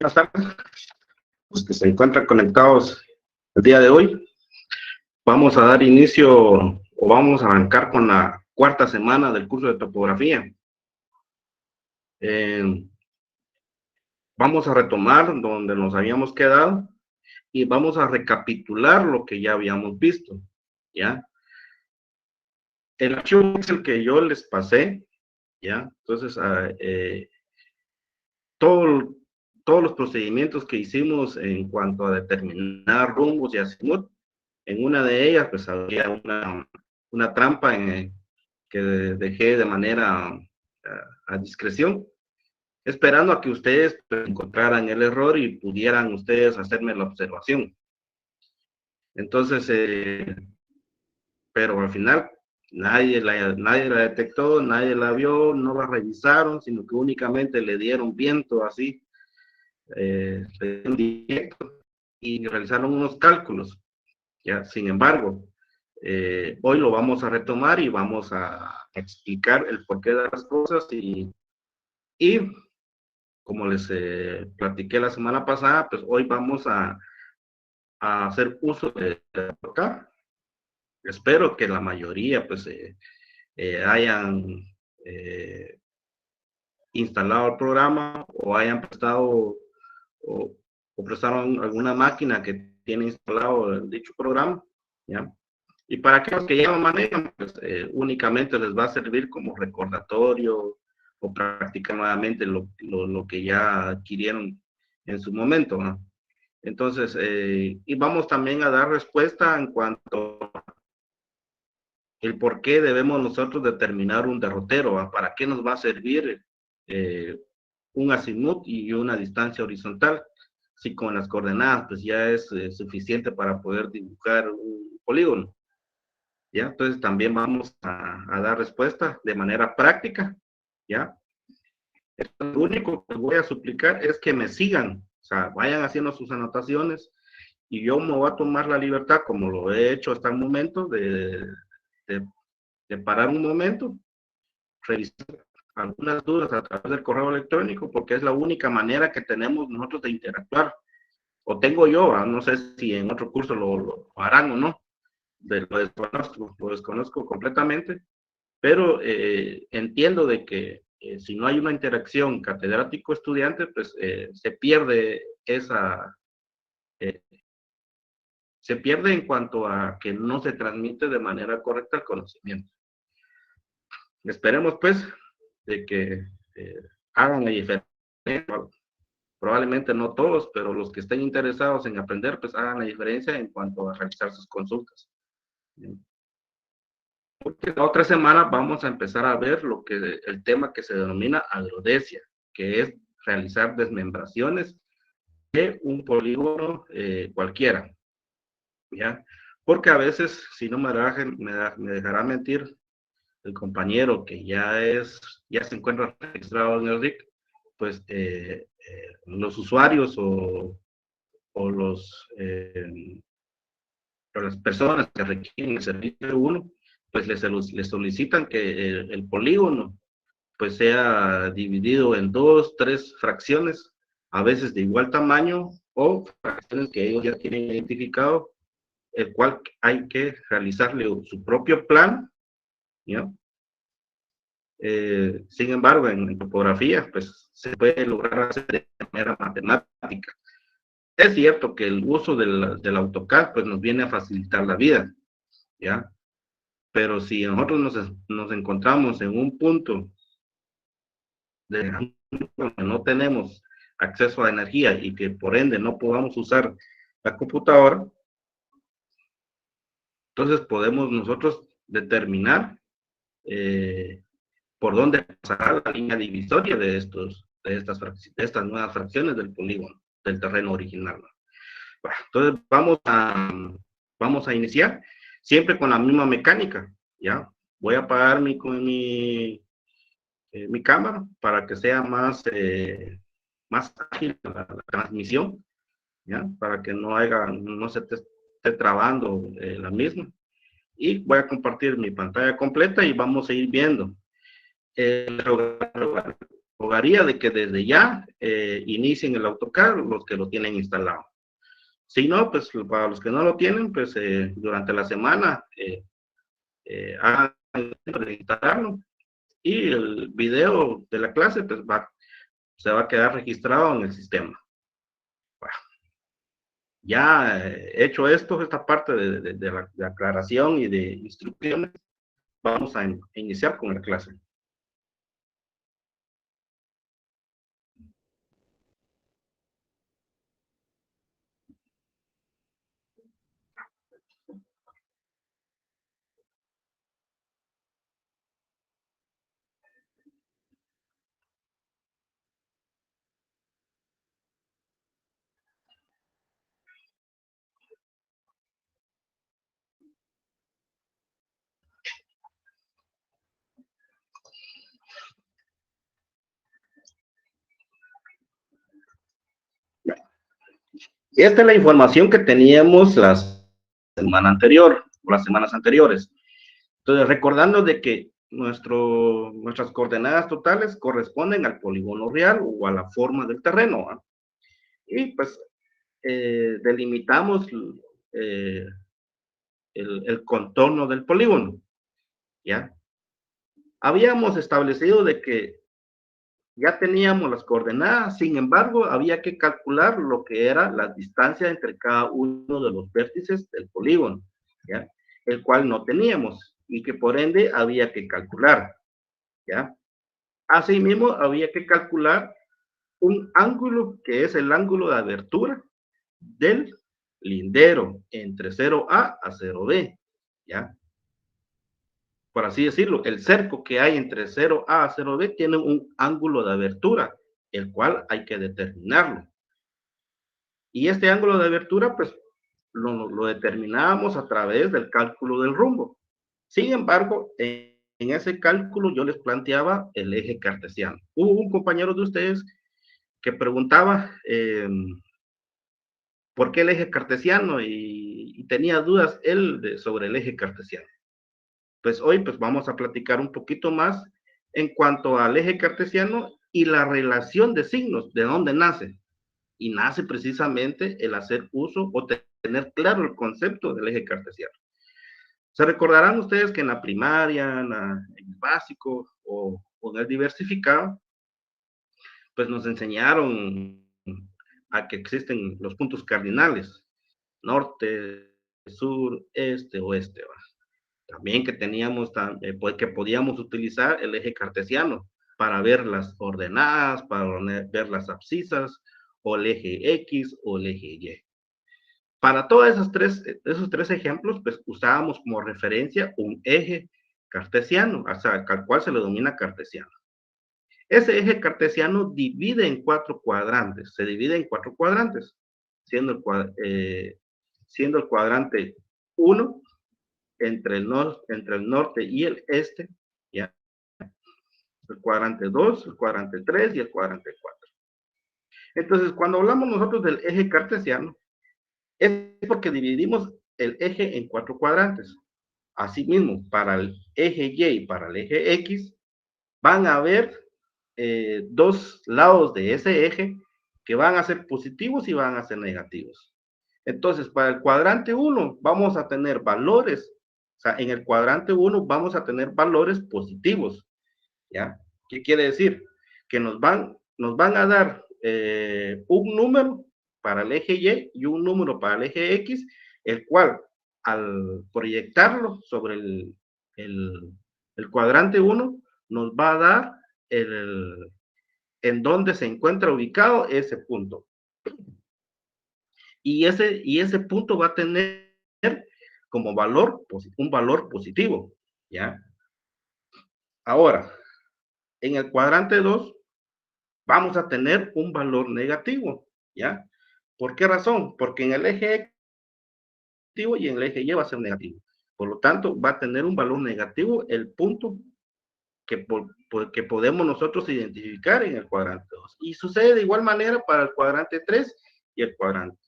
Buenas tardes, los que se encuentran conectados el día de hoy. Vamos a dar inicio o vamos a arrancar con la cuarta semana del curso de topografía. Vamos a retomar donde nos habíamos quedado y vamos a recapitular lo que ya habíamos visto, ¿ya? El archivo es el que yo les pasé, ¿ya? Entonces, todos los procedimientos que hicimos en cuanto a determinar rumbos y azimut, en una de ellas, pues había una trampa que dejé de manera a discreción, esperando a que ustedes pues, encontraran el error y pudieran ustedes hacerme la observación. Entonces, pero al final nadie la detectó, nadie la vio, no la revisaron, sino que únicamente le dieron viento así, directo, y realizaron unos cálculos. ¿Ya? Sin embargo, hoy lo vamos a retomar y vamos a explicar el porqué de las cosas y como les platiqué la semana pasada, pues hoy vamos a hacer uso de AutoCAD. Espero que la mayoría pues hayan instalado el programa o hayan prestado o prestaron alguna máquina que tiene instalado dicho programa, ¿ya? Y para aquellos que ya lo manejan, pues únicamente les va a servir como recordatorio o practicar nuevamente lo que ya adquirieron en su momento, ¿no? Entonces, y vamos también a dar respuesta en cuanto el por qué debemos nosotros determinar un derrotero, ¿va? ¿Para qué nos va a servir un azimut y una distancia horizontal? Si con las coordenadas pues ya es suficiente para poder dibujar un polígono. ¿Ya? Entonces también vamos a dar respuesta de manera práctica, ¿ya? Lo único que voy a suplicar es que me sigan, o sea, vayan haciendo sus anotaciones y yo me voy a tomar la libertad, como lo he hecho hasta el momento, de parar un momento, revisar algunas dudas a través del correo electrónico, porque es la única manera que tenemos nosotros de interactuar. O tengo yo, no sé si en otro curso lo harán o no, lo desconozco completamente, pero entiendo de que si no hay una interacción catedrático-estudiante, pues se pierde se pierde en cuanto a que no se transmite de manera correcta el conocimiento. Esperemos pues de que hagan la diferencia, probablemente no todos, pero los que estén interesados en aprender, pues hagan la diferencia en cuanto a realizar sus consultas. Porque la otra semana vamos a empezar a ver el tema que se denomina agrodesia, que es realizar desmembraciones de un polígono cualquiera, ¿ya? Porque a veces, si no me dejará mentir el compañero que ya se encuentra registrado en el RIC, pues los usuarios o las personas que requieren el servicio 1, pues les solicitan que el polígono pues sea dividido en 2, 3 fracciones, a veces de igual tamaño o fracciones que ellos ya tienen identificado, el cual hay que realizarle su propio plan, ¿ya? Sin embargo, en topografía, pues se puede lograr hacer de manera matemática. Es cierto que el uso del AutoCAD pues nos viene a facilitar la vida, ¿ya? Pero si nosotros nos encontramos en un punto donde no tenemos acceso a energía y que por ende no podamos usar la computadora, entonces podemos nosotros determinar por dónde pasará la línea divisoria de estas nuevas fracciones del polígono, del terreno original, ¿no? Entonces vamos a iniciar siempre con la misma mecánica, ¿ya? Voy a apagar mi cámara para que sea más ágil la transmisión, ¿ya? Para que no se esté trabando la misma. Y voy a compartir mi pantalla completa y vamos a ir viendo. rogaría de que desde ya inicien el AutoCAD los que lo tienen instalado. Si no, pues para los que no lo tienen, pues durante la semana hagan de instalarlo y el video de la clase pues se va a quedar registrado en el sistema. Bueno, ya hecho esto, esta parte de aclaración y de instrucciones, vamos a iniciar con la clase. Esta es la información que teníamos la semana anterior, o las semanas anteriores. Entonces, recordando de que nuestras coordenadas totales corresponden al polígono real o a la forma del terreno, ¿eh? Y pues delimitamos el contorno del polígono, ¿ya? Habíamos establecido de que ya teníamos las coordenadas, sin embargo, había que calcular lo que era la distancia entre cada uno de los vértices del polígono, ¿ya? El cual no teníamos y que por ende había que calcular, ¿ya? Asimismo, había que calcular un ángulo que es el ángulo de abertura del lindero entre 0A a 0B, ¿ya? Por así decirlo, el cerco que hay entre 0A a 0B tiene un ángulo de abertura, el cual hay que determinarlo. Y este ángulo de abertura, pues, lo determinábamos a través del cálculo del rumbo. Sin embargo, en ese cálculo yo les planteaba el eje cartesiano. Hubo un compañero de ustedes que preguntaba por qué el eje cartesiano y tenía dudas él sobre el eje cartesiano. Pues hoy pues vamos a platicar un poquito más en cuanto al eje cartesiano y la relación de signos, de dónde nace. Y nace precisamente el hacer uso o tener claro el concepto del eje cartesiano. Se recordarán ustedes que en la primaria, en el básico o en el diversificado, pues nos enseñaron a que existen los puntos cardinales, norte, sur, este, oeste. ¿Va? También que teníamos, pues que podíamos utilizar el eje cartesiano para ver las ordenadas, para ver las abscisas, o el eje X o el eje Y. Para todos esos tres ejemplos, pues usábamos como referencia un eje cartesiano, o sea, al cual se le denomina cartesiano. Ese eje cartesiano divide en cuatro cuadrantes, se divide en cuatro cuadrantes, siendo el cuadrante 1 entre el norte y el este, ¿ya? El cuadrante 2, el cuadrante 3 y el cuadrante 4. Entonces, cuando hablamos nosotros del eje cartesiano, es porque dividimos el eje en cuatro cuadrantes. Asimismo, para el eje Y y para el eje X, van a haber dos lados de ese eje que van a ser positivos y van a ser negativos. Entonces, para el cuadrante 1 vamos a tener valores, o sea, en el cuadrante 1 vamos a tener valores positivos, ¿ya? ¿Qué quiere decir? Que nos van a dar un número para el eje Y y un número para el eje X, el cual al proyectarlo sobre el cuadrante 1 nos va a dar en dónde se encuentra ubicado ese punto. Y ese punto va a tener como valor un valor positivo, ¿ya? Ahora, en el cuadrante 2 vamos a tener un valor negativo, ¿ya? ¿Por qué razón? Porque en el eje negativo y en el eje Y va a ser negativo. Por lo tanto, va a tener un valor negativo el punto que podemos nosotros identificar en el cuadrante 2. Y sucede de igual manera para el cuadrante 3 y el cuadrante.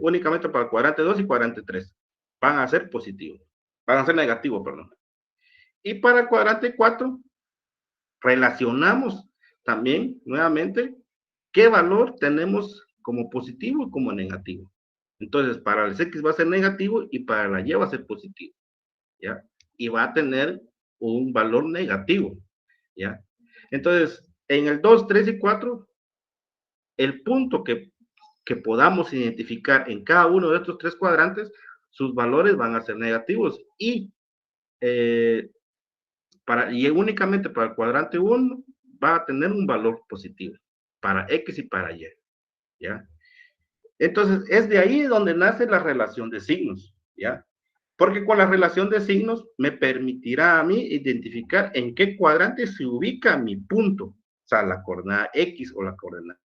Únicamente para el cuadrante 2 y cuadrante 3. Van a ser positivos. Van a ser negativos, perdón. Y para el cuadrante 4, relacionamos también, nuevamente, qué valor tenemos como positivo y como negativo. Entonces, para el X va a ser negativo y para la Y va a ser positivo, ¿ya? Y va a tener un valor negativo, ¿ya? Entonces, en el 2, 3 y 4, el punto que podamos identificar en cada uno de estos tres cuadrantes, sus valores van a ser negativos y, y únicamente para el cuadrante 1 va a tener un valor positivo para X y para Y, ¿ya? Entonces, es de ahí donde nace la relación de signos, ¿ya? Porque con la relación de signos me permitirá a mí identificar en qué cuadrante se ubica mi punto, o sea, la coordenada X o la coordenada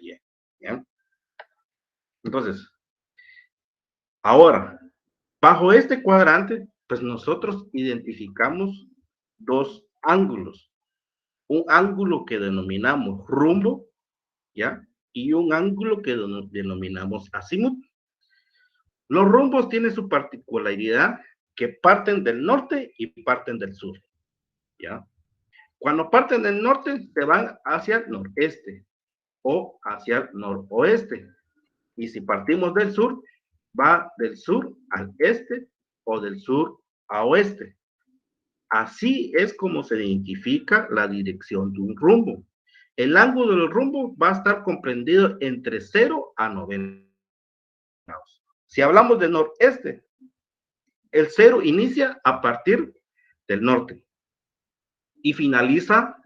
Y, ¿ya? Entonces, ahora, bajo este cuadrante, pues nosotros identificamos dos ángulos. Un ángulo que denominamos rumbo, ¿ya? Y un ángulo que denominamos azimut. Los rumbos tienen su particularidad que parten del norte y parten del sur, ¿ya? Cuando parten del norte, se van hacia el noreste o hacia el noroeste. Y si partimos del sur, va del sur al este o del sur a oeste. Así es como se identifica la dirección de un rumbo. El ángulo del rumbo va a estar comprendido entre 0 a 90 grados. Si hablamos de noreste, el 0 inicia a partir del norte y finaliza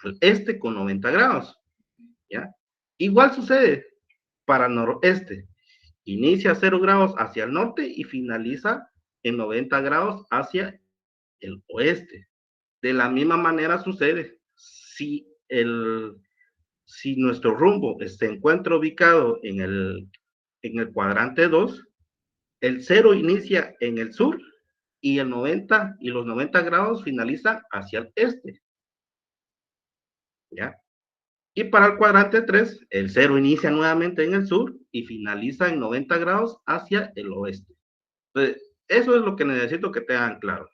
al este con 90 grados, ¿ya? Igual sucede para noroeste. Inicia a 0 grados hacia el norte y finaliza en 90 grados hacia el oeste. De la misma manera sucede si nuestro rumbo se encuentra ubicado en el cuadrante 2, el 0 inicia en el sur y el 90 y los 90 grados finalizan hacia el este, ¿ya? Y para el cuadrante 3, el 0 inicia nuevamente en el sur y finaliza en 90 grados hacia el oeste. Entonces, eso es lo que necesito que tengan claro.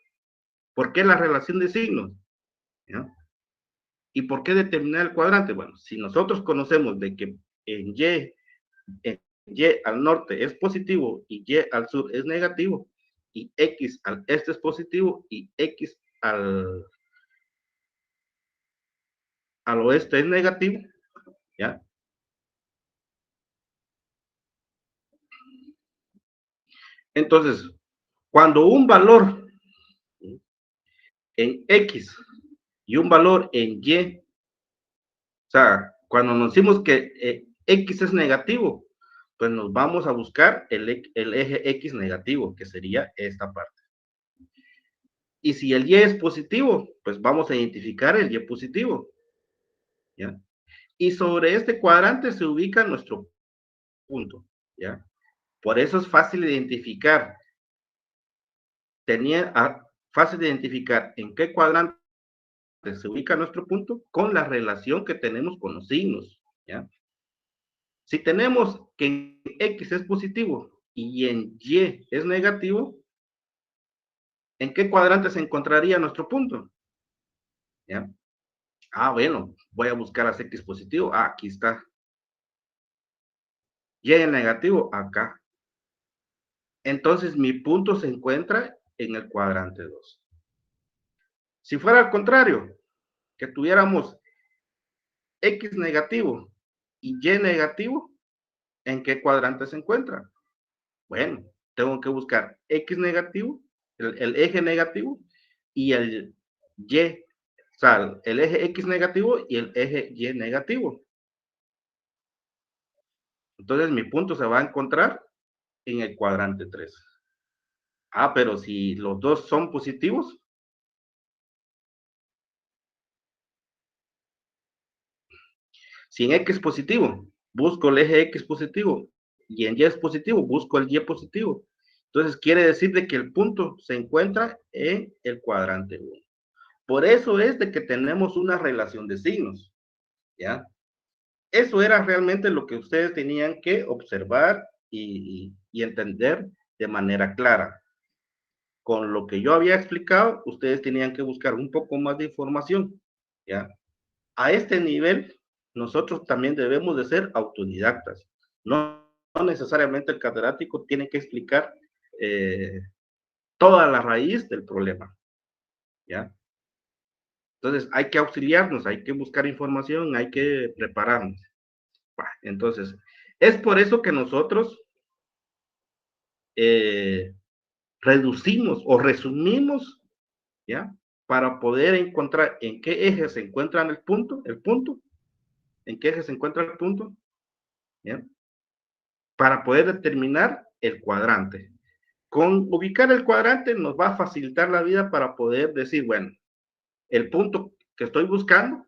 ¿Por qué la relación de signos? ¿Ya? ¿Y por qué determinar el cuadrante? Bueno, si nosotros conocemos de que en Y al norte es positivo y Y al sur es negativo, y X al este es positivo y X al oeste es negativo, ¿ya? Entonces, cuando un valor en X y un valor en Y, o sea, cuando nos decimos que X es negativo, pues nos vamos a buscar el eje X negativo, que sería esta parte. Y si el Y es positivo, pues vamos a identificar el Y positivo, ¿ya? Y sobre este cuadrante se ubica nuestro punto, ¿ya? Por eso es fácil identificar, fácil identificar en qué cuadrante se ubica nuestro punto con la relación que tenemos con los signos, ¿ya? Si tenemos que en X es positivo y en Y es negativo, ¿en qué cuadrante se encontraría nuestro punto? ¿Ya? Ah, bueno, voy a buscar a X positivo. Ah, aquí está. Y en negativo, acá. Entonces mi punto se encuentra en el cuadrante 2. Si fuera al contrario, que tuviéramos X negativo y Y negativo, ¿en qué cuadrante se encuentra? Bueno, tengo que buscar X negativo, el eje negativo, y el Y, o sea, el eje X negativo y el eje Y negativo. Entonces mi punto se va a encontrar en el cuadrante 3. Ah, pero si los dos son positivos, si en X es positivo, busco el eje X positivo y en Y es positivo, busco el Y positivo. Entonces quiere decir de que el punto se encuentra en el cuadrante 1. Por eso es de que tenemos una relación de signos, ¿ya? Eso era realmente lo que ustedes tenían que observar y entender de manera clara. Con lo que yo había explicado, ustedes tenían que buscar un poco más de información. ¿ya? A este nivel, nosotros también debemos de ser autodidactas. No necesariamente el catedrático tiene que explicar toda la raíz del problema, ¿ya? Entonces, hay que auxiliarnos, hay que buscar información, hay que prepararnos. Entonces, es por eso que nosotros eh, reducimos o resumimos, ¿ya? Para poder encontrar en qué eje se encuentra el punto, en qué eje se encuentra el punto, ¿ya? Para poder determinar el cuadrante. Con ubicar el cuadrante nos va a facilitar la vida para poder decir, bueno, el punto que estoy buscando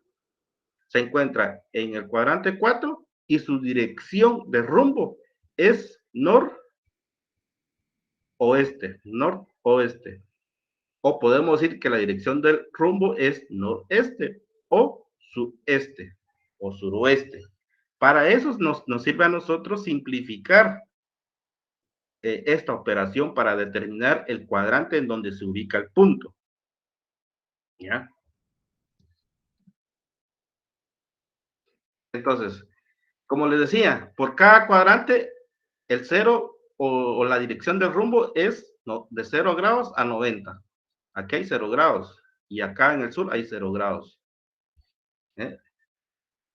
se encuentra en el cuadrante 4 y su dirección de rumbo es noroeste. O podemos decir que la dirección del rumbo es noreste o sudeste o suroeste. Para eso nos sirve a nosotros simplificar esta operación para determinar el cuadrante en donde se ubica el punto. ¿Ya? Entonces, como les decía, por cada cuadrante, el cero o la dirección del rumbo es de 0 grados a 90. Aquí hay 0 grados y acá en el sur hay 0 grados. ¿Eh?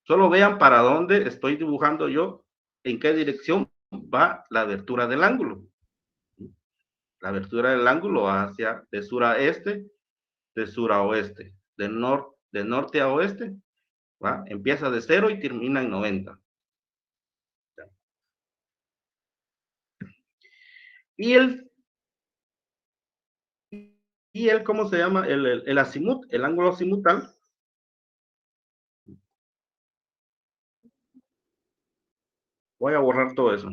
Solo vean para dónde estoy dibujando yo, en qué dirección va la abertura del ángulo. La abertura del ángulo va hacia de sur a este, de sur a oeste, de norte a oeste, ¿va? Empieza de 0 y termina en 90. Y ¿cómo se llama? El azimut, el ángulo azimutal. Voy a borrar todo eso.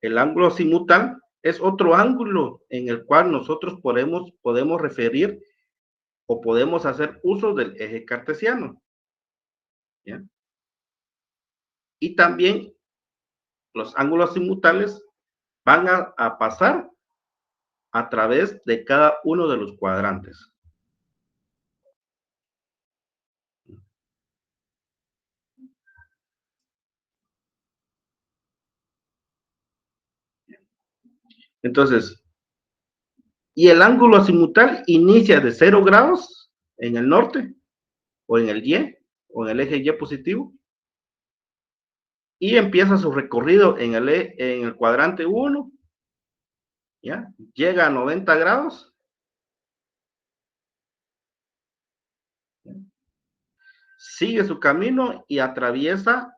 El ángulo azimutal es otro ángulo en el cual nosotros podemos referir o podemos hacer uso del eje cartesiano. ¿Ya? Y también los ángulos azimutales van a pasar a través de cada uno de los cuadrantes. Entonces, y el ángulo azimutal inicia de 0 grados en el norte, o en el Y, o en el eje Y positivo, y empieza su recorrido en el cuadrante 1, ¿ya? Llega a 90 grados, ¿ya? Sigue su camino y atraviesa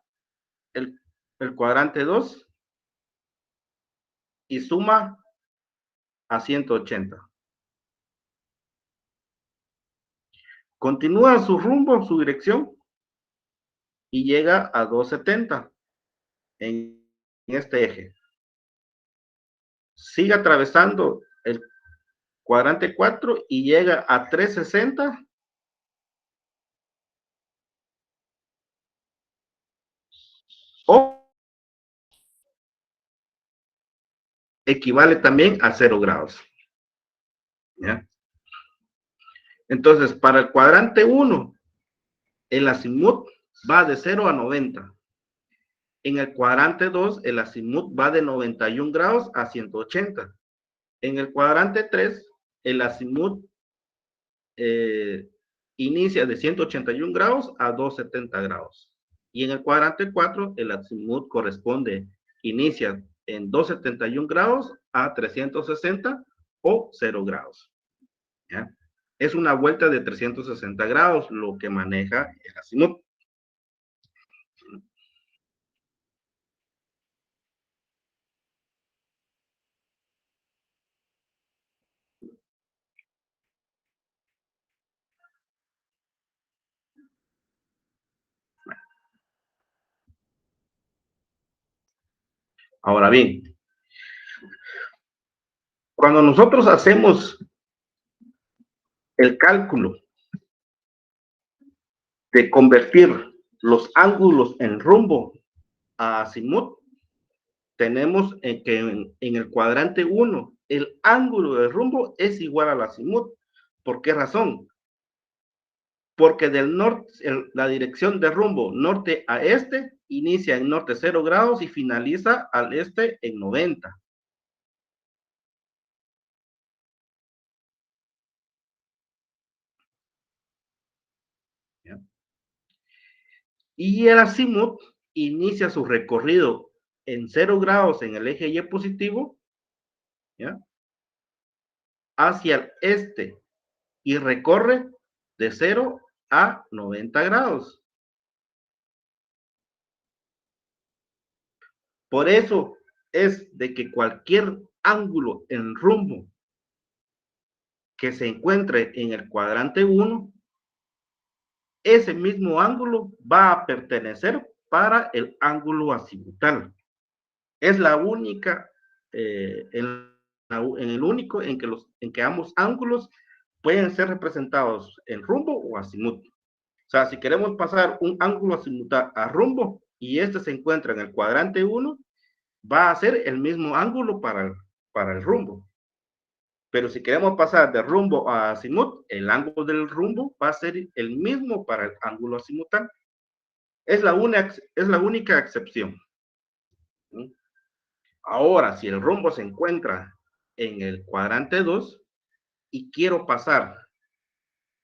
el cuadrante 2 y suma a 180. Continúa su rumbo, su dirección, y llega a 270 en este eje. Sigue atravesando el cuadrante 4 y llega a 360 o equivale también a 0 grados. ¿Ya? Entonces, para el cuadrante 1, el azimut va de 0 a 90. En el cuadrante 2, el azimut va de 91 grados a 180. En el cuadrante 3, el azimut inicia de 181 grados a 270 grados. Y en el cuadrante 4, el azimut inicia en 271 grados a 360 o 0 grados. ¿Ya? Es una vuelta de 360 grados lo que maneja el azimut. Ahora bien, cuando nosotros hacemos el cálculo de convertir los ángulos en rumbo a azimut, tenemos que en el cuadrante 1, el ángulo de rumbo es igual al azimut. ¿Por qué razón? porque del norte, la dirección de rumbo norte a este inicia en norte 0 grados y finaliza al este en 90. ¿Ya? Y el azimut inicia su recorrido en 0 grados en el eje Y positivo, ¿ya? Hacia el este y recorre de 0 a 90 grados. Por eso es de que cualquier ángulo en rumbo que se encuentre en el cuadrante 1, ese mismo ángulo va a pertenecer para el ángulo azimutal. Es la única, en el único en que ambos ángulos pueden ser representados en rumbo o azimut. O sea, si queremos pasar un ángulo azimutal a rumbo y este se encuentra en el cuadrante 1, va a ser el mismo ángulo para el rumbo. Pero si queremos pasar de rumbo a azimut, el ángulo del rumbo va a ser el mismo para el ángulo azimutal. Es la única excepción. Ahora, si el rumbo se encuentra en el cuadrante 2 y quiero pasar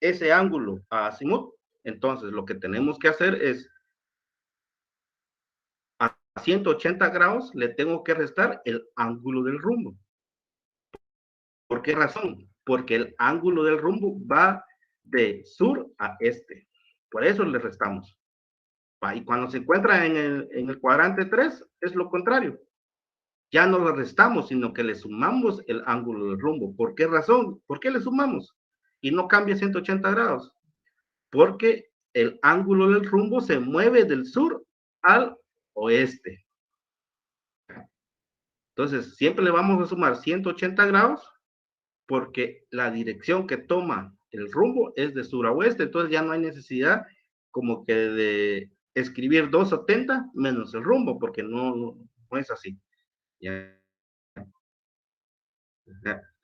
ese ángulo a azimut, entonces lo que tenemos que hacer es a 180 grados le tengo que restar el ángulo del rumbo. ¿Por qué razón? Porque el ángulo del rumbo va de sur a este. Por eso le restamos. Y cuando se encuentra en el cuadrante 3, es lo contrario. Ya no lo restamos, sino que le sumamos el ángulo del rumbo. ¿Por qué razón? ¿Por qué le sumamos? Y no cambia 180 grados. Porque el ángulo del rumbo se mueve del sur al oeste. Entonces, siempre le vamos a sumar 180 grados porque la dirección que toma el rumbo es de sur a oeste. Entonces ya no hay necesidad como que de escribir 270 menos el rumbo, porque no es así. ¿Ya?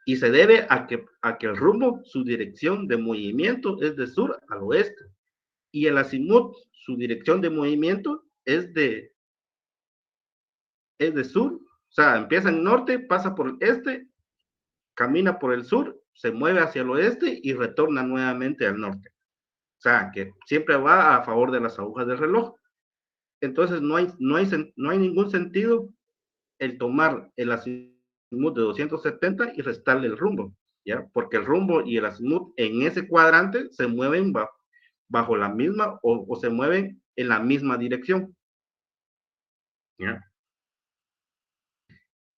Y se debe a que el rumbo, su dirección de movimiento es de sur al oeste. Y el azimut, su dirección de movimiento es de sur. O sea, empieza en norte, pasa por el este, camina por el sur, se mueve hacia el oeste y retorna nuevamente al norte. O sea, que siempre va a favor de las agujas del reloj. Entonces, no hay ningún sentido el tomar el azimut de 270 y restarle el rumbo, ¿ya? Porque el rumbo y el azimut en ese cuadrante se mueven bajo la misma o se mueven en la misma dirección, ¿ya?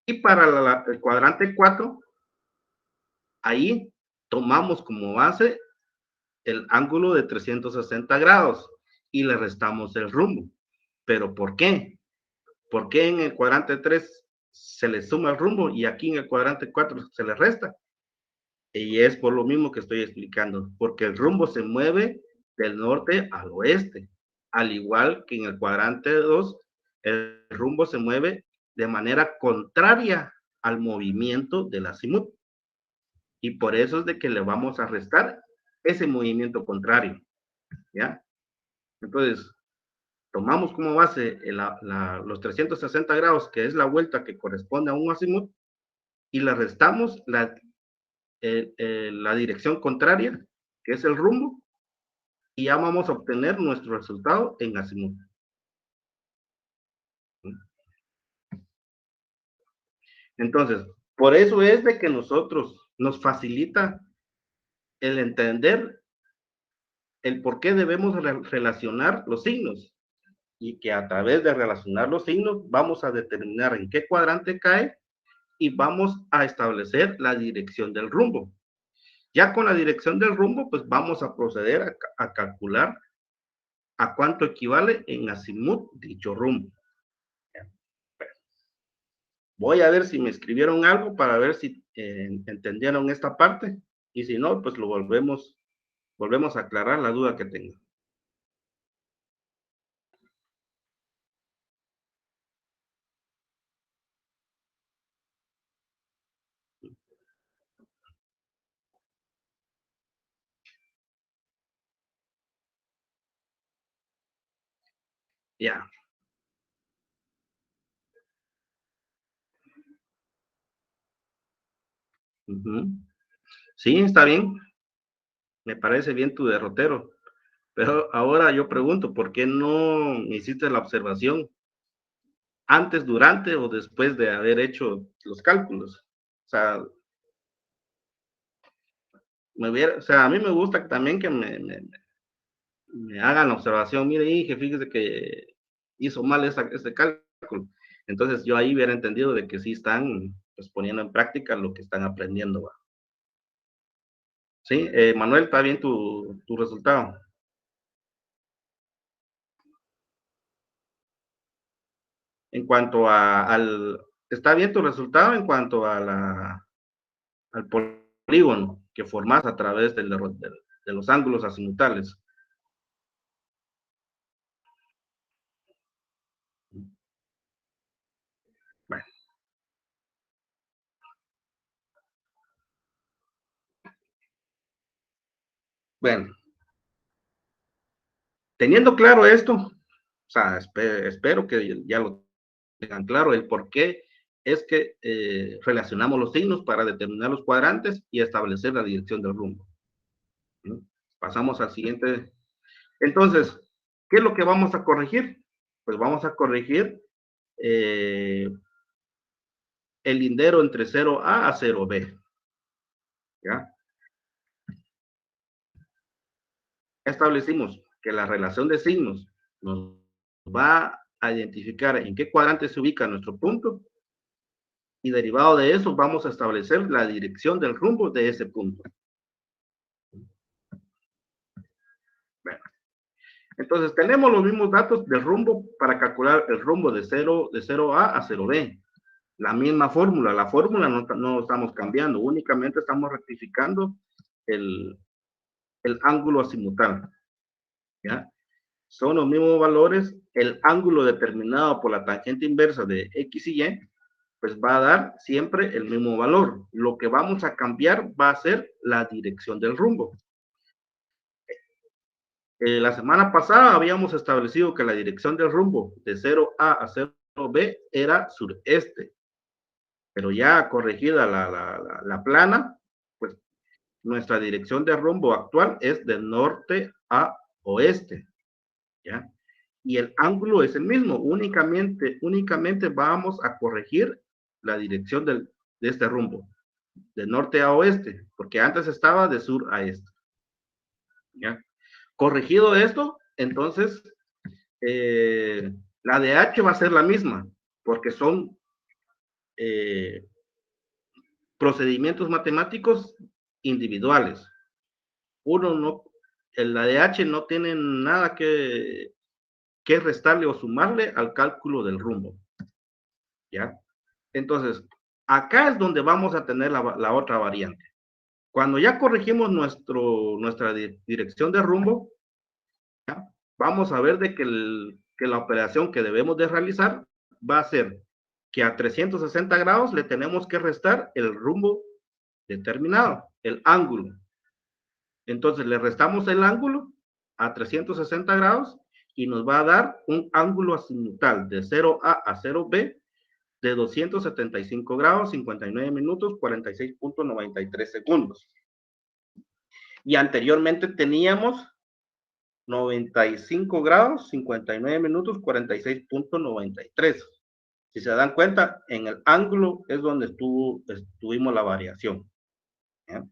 Y para el cuadrante 4, ahí tomamos como base el ángulo de 360 grados y le restamos el rumbo. ¿Pero por qué? ¿Por qué en el cuadrante 3 se le suma el rumbo y aquí en el cuadrante 4 se le resta? Y es por lo mismo que estoy explicando, porque el rumbo se mueve del norte al oeste, al igual que en el cuadrante 2, el rumbo se mueve de manera contraria al movimiento del azimut. Y por eso es de que le vamos a restar ese movimiento contrario, ¿ya? Entonces, tomamos como base los 360 grados, que es la vuelta que corresponde a un azimut, y le restamos la dirección contraria, que es el rumbo, y ya vamos a obtener nuestro resultado en azimut. Entonces, por eso es de que nosotros nos facilita el entender el por qué debemos relacionar los signos y que a través de relacionar los signos vamos a determinar en qué cuadrante cae y vamos a establecer la dirección del rumbo. Ya con la dirección del rumbo, pues vamos a proceder a calcular a cuánto equivale en azimut dicho rumbo. Voy a ver si me escribieron algo para ver si entendieron esta parte y si no, pues volvemos a aclarar la duda que tengan. Ya. Ujú. Sí, está bien. Me parece bien tu derrotero. Pero ahora yo pregunto, ¿por qué no hiciste la observación antes, durante o después de haber hecho los cálculos? O sea, o sea, a mí me gusta también que me hagan la observación, mire, dije, fíjese que hizo mal ese cálculo. Entonces yo ahí hubiera entendido de que sí están pues, poniendo en práctica lo que están aprendiendo. ¿Va? Sí, Manuel, está bien tu resultado. En cuanto está bien tu resultado en cuanto al polígono que formas a través de los ángulos azimutales. Bueno, bueno, teniendo claro esto, o sea, espero que ya lo tengan claro el por qué es que relacionamos los signos para determinar los cuadrantes y establecer la dirección del rumbo. ¿Sí? Pasamos al siguiente. Entonces, ¿qué es lo que vamos a corregir? Pues vamos a corregir eh, el lindero entre 0A a 0B. ¿Ya? Establecimos que la relación de signos nos va a identificar en qué cuadrante se ubica nuestro punto y derivado de eso vamos a establecer la dirección del rumbo de ese punto. Bueno, entonces tenemos los mismos datos del rumbo para calcular el rumbo de 0A a 0B. La misma fórmula, la fórmula no estamos cambiando, únicamente estamos rectificando el, el ángulo azimutal. ¿Ya? Son los mismos valores, el ángulo determinado por la tangente inversa de X y Y, pues va a dar siempre el mismo valor. Lo que vamos a cambiar va a ser la dirección del rumbo. La semana pasada habíamos establecido que la dirección del rumbo de 0A a 0B era sureste, pero ya corregida la plana, pues nuestra dirección de rumbo actual es de norte a oeste, ¿ya? Y el ángulo es el mismo, únicamente vamos a corregir la dirección de este rumbo, de norte a oeste, porque antes estaba de sur a este. ¿Ya? Corregido esto, entonces la de H va a ser la misma, porque son eh, procedimientos matemáticos individuales. Uno no, la de H no tiene nada que restarle o sumarle al cálculo del rumbo. ¿Ya? Entonces, acá es donde vamos a tener la otra variante. Cuando ya corregimos nuestra dirección de rumbo, ¿ya? Vamos a ver de que la operación que debemos de realizar va a ser que a 360 grados le tenemos que restar el rumbo determinado, el ángulo. Entonces le restamos el ángulo a 360 grados y nos va a dar un ángulo azimutal de 0A a 0B de 275 grados, 59 minutos, 46.93 segundos. Y anteriormente teníamos 95 grados, 59 minutos, 46.93. Si se dan cuenta, en el ángulo es donde tuvimos la variación. ¿Ya?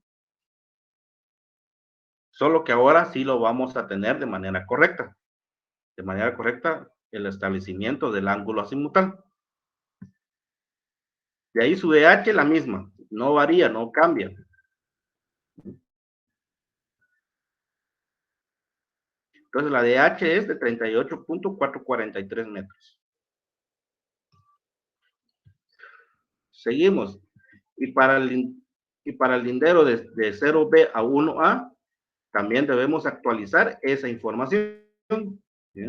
Solo que ahora sí lo vamos a tener de manera correcta. De manera correcta, el establecimiento del ángulo azimutal. De ahí su DH la misma, no varía, no cambia. Entonces la DH es de 38.443 metros. Seguimos. Y para el lindero de 0B a 1A, también debemos actualizar esa información, ¿sí?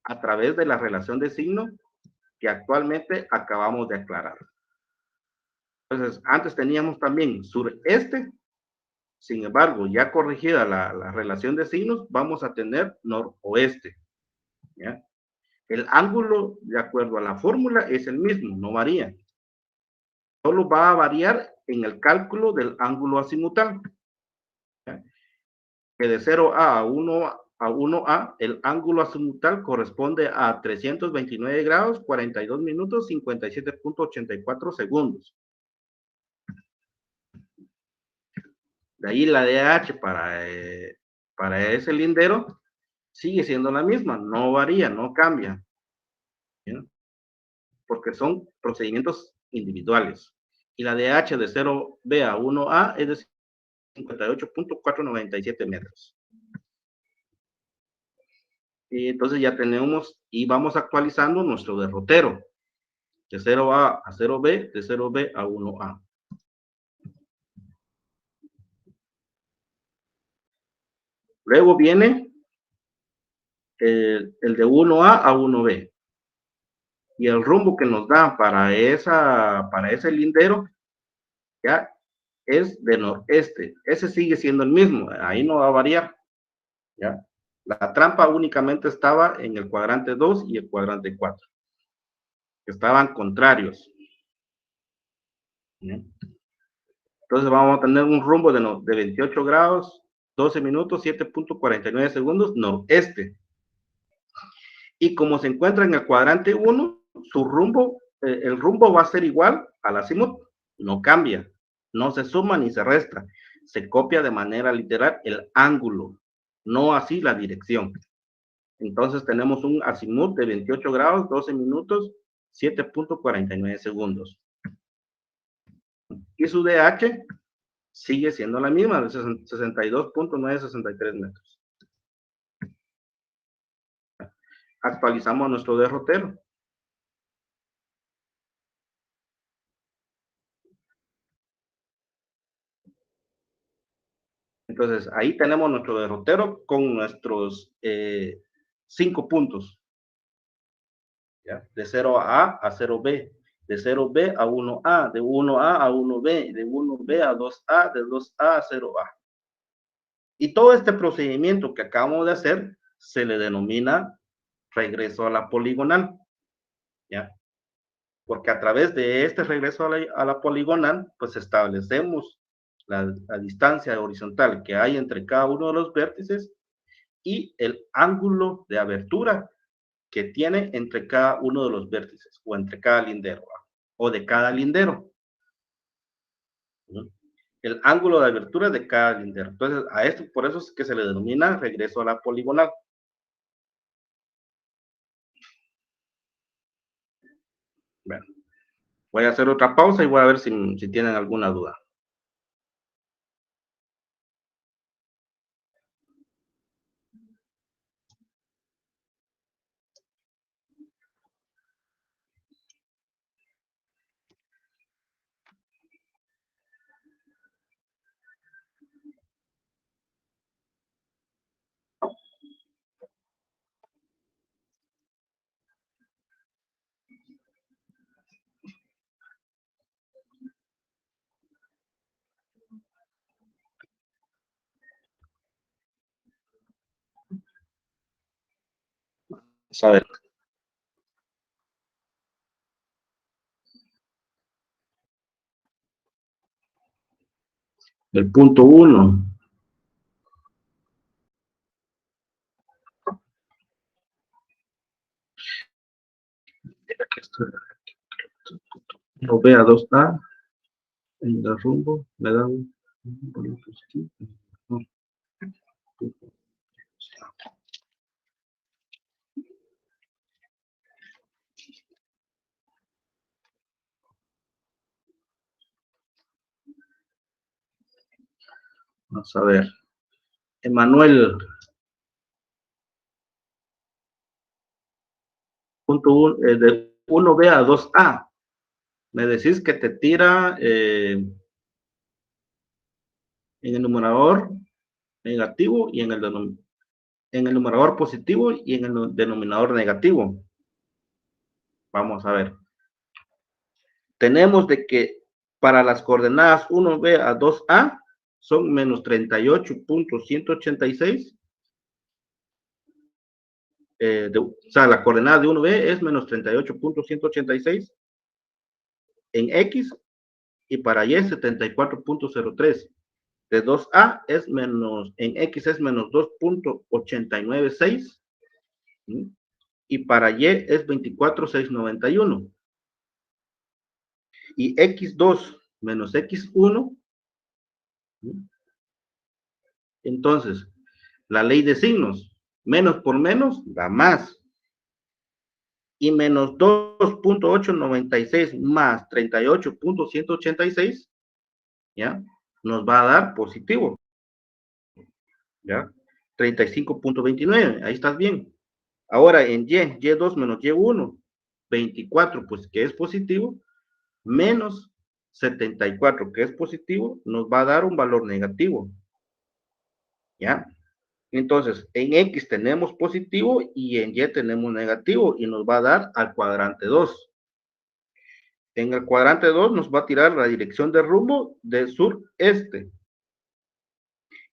A través de la relación de signo que actualmente acabamos de aclarar. Entonces, antes teníamos también sureste, sin embargo, ya corregida la relación de signos, vamos a tener noroeste. ¿Ya? El ángulo, de acuerdo a la fórmula, es el mismo, no varía. Solo va a variar en el cálculo del ángulo azimutal. Que de 0A a 1A, el ángulo azimutal corresponde a 329 grados, 42 minutos, 57.84 segundos. De ahí la DH para ese lindero sigue siendo la misma, no varía, no cambia. ¿Bien? Porque son procedimientos individuales. Y la DH de 0B a 1A es de 58.497 metros. Y entonces ya tenemos y vamos actualizando nuestro derrotero de 0A a 0B, de 0B a 1A. Luego viene el de 1A a 1B. Y el rumbo que nos da para ese lindero ya es de noreste. Ese sigue siendo el mismo, ahí no va a variar. ¿Ya? La trampa únicamente estaba en el cuadrante 2 y el cuadrante 4, que estaban contrarios. ¿Ya? Entonces vamos a tener un rumbo de 28 grados, 12 minutos, 7.49 segundos, noreste. Y como se encuentra en el cuadrante 1, su rumbo, el rumbo va a ser igual al azimut, no cambia, no se suma ni se resta, se copia de manera literal el ángulo, no así la dirección. Entonces tenemos un azimut de 28 grados, 12 minutos, 7.49 segundos. Y su DH sigue siendo la misma, de 62.963 metros. Actualizamos nuestro derrotero. Entonces, ahí tenemos nuestro derrotero con nuestros 5 puntos. ¿Ya? De 0A a 0B, de 0B a 1A, de 1A a 1B, de 1B a 2A, de 2A a 0A. Y todo este procedimiento que acabamos de hacer se le denomina regreso a la poligonal. ¿Ya? Porque a través de este regreso a la poligonal, pues establecemos la distancia horizontal que hay entre cada uno de los vértices y el ángulo de abertura que tiene entre cada uno de los vértices o entre cada lindero o de cada lindero. El ángulo de abertura de cada lindero. Entonces, a esto, por eso es que se le denomina regreso a la poligonal. Bueno, voy a hacer otra pausa y voy a ver si tienen alguna duda. Vamos a ver. El punto 1. No vea 2A en el rumbo, le da un valor positivo. Vamos a ver. Emanuel, punto 1, de 1B a 2A. Me decís que te tira en el numerador negativo y en el numerador positivo y en el denominador negativo. Vamos a ver. Tenemos de que para las coordenadas 1B a 2A son menos 38.186 o sea, la coordenada de 1B es menos 38.186 en X y para Y 74.03. De 2A es menos, en X es menos 2.896 y para Y es 24.691. Y X2 menos X1, entonces, la ley de signos, menos por menos da más. Y menos 2.896 más 38.186, ¿ya? Nos va a dar positivo, ¿ya? 35.29, ahí estás bien. Ahora en Y2 menos Y1, 24, pues que es positivo, menos 74, que es positivo, nos va a dar un valor negativo, ¿ya? Entonces, en X tenemos positivo y en Y tenemos negativo y nos va a dar al cuadrante 2. En el cuadrante 2 nos va a tirar la dirección de rumbo de sureste.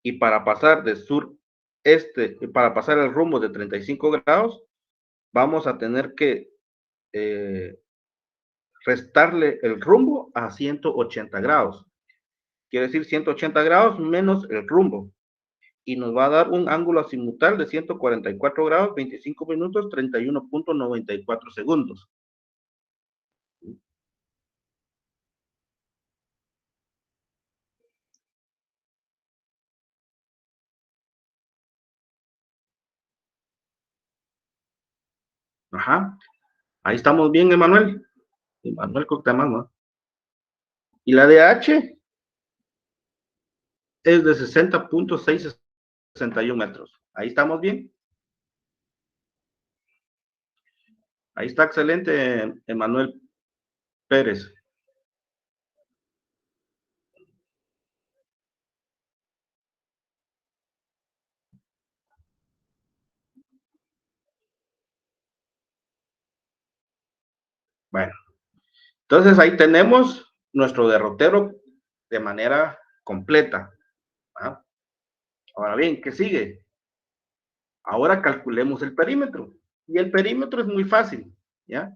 Y para pasar de sureste, para pasar el rumbo de 35 grados, vamos a tener que restarle el rumbo a 180 grados. Quiere decir 180 grados menos el rumbo. Y nos va a dar un ángulo azimutal de 144 grados, 25 minutos, 31.94 segundos. Ajá. Ahí estamos bien, Emanuel. Emanuel Coctamán, ¿no? Y la de H es de 60.661 metros. Ahí estamos bien. Ahí está excelente, Emanuel Pérez. Bueno, entonces ahí tenemos nuestro derrotero de manera completa. ¿Ah? Ahora bien, ¿qué sigue? Ahora calculemos el perímetro. Y el perímetro es muy fácil, ¿ya?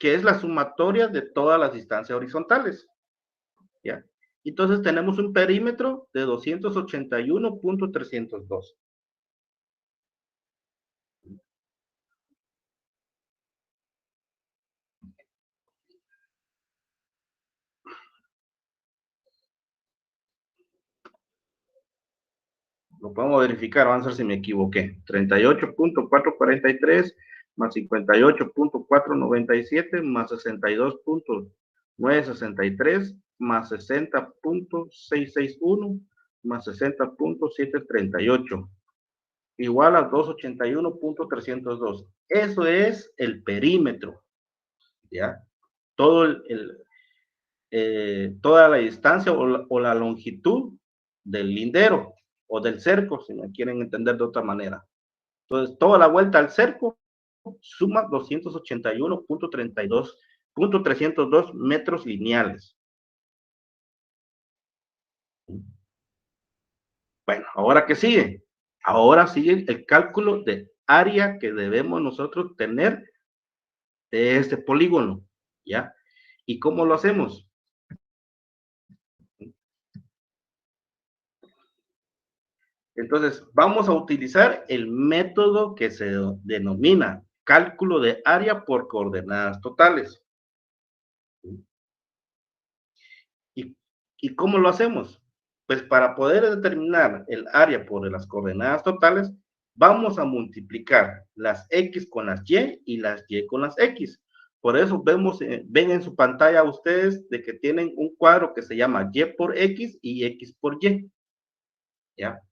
Que es la sumatoria de todas las distancias horizontales, ¿ya? Entonces tenemos un perímetro de 281.302. Lo podemos verificar, vamos a ver si me equivoqué. 38.443 más 58.497 más 62.963 más 60.661 más 60.738 igual a 281.302. Eso es el perímetro, ¿ya? Todo toda la distancia o la longitud del lindero o del cerco, si me quieren entender de otra manera. Entonces, toda la vuelta al cerco suma 281.302 metros lineales. Bueno, ¿ahora qué sigue? Ahora sigue el cálculo de área que debemos nosotros tener de este polígono, ¿ya? ¿Y cómo lo hacemos? Entonces, vamos a utilizar el método que se denomina cálculo de área por coordenadas totales. ¿Y, y cómo lo hacemos? Pues para poder determinar el área por las coordenadas totales, vamos a multiplicar las X con las Y las Y con las X. Por eso ven en su pantalla ustedes de que tienen un cuadro que se llama Y por X y X por Y. ¿Ya?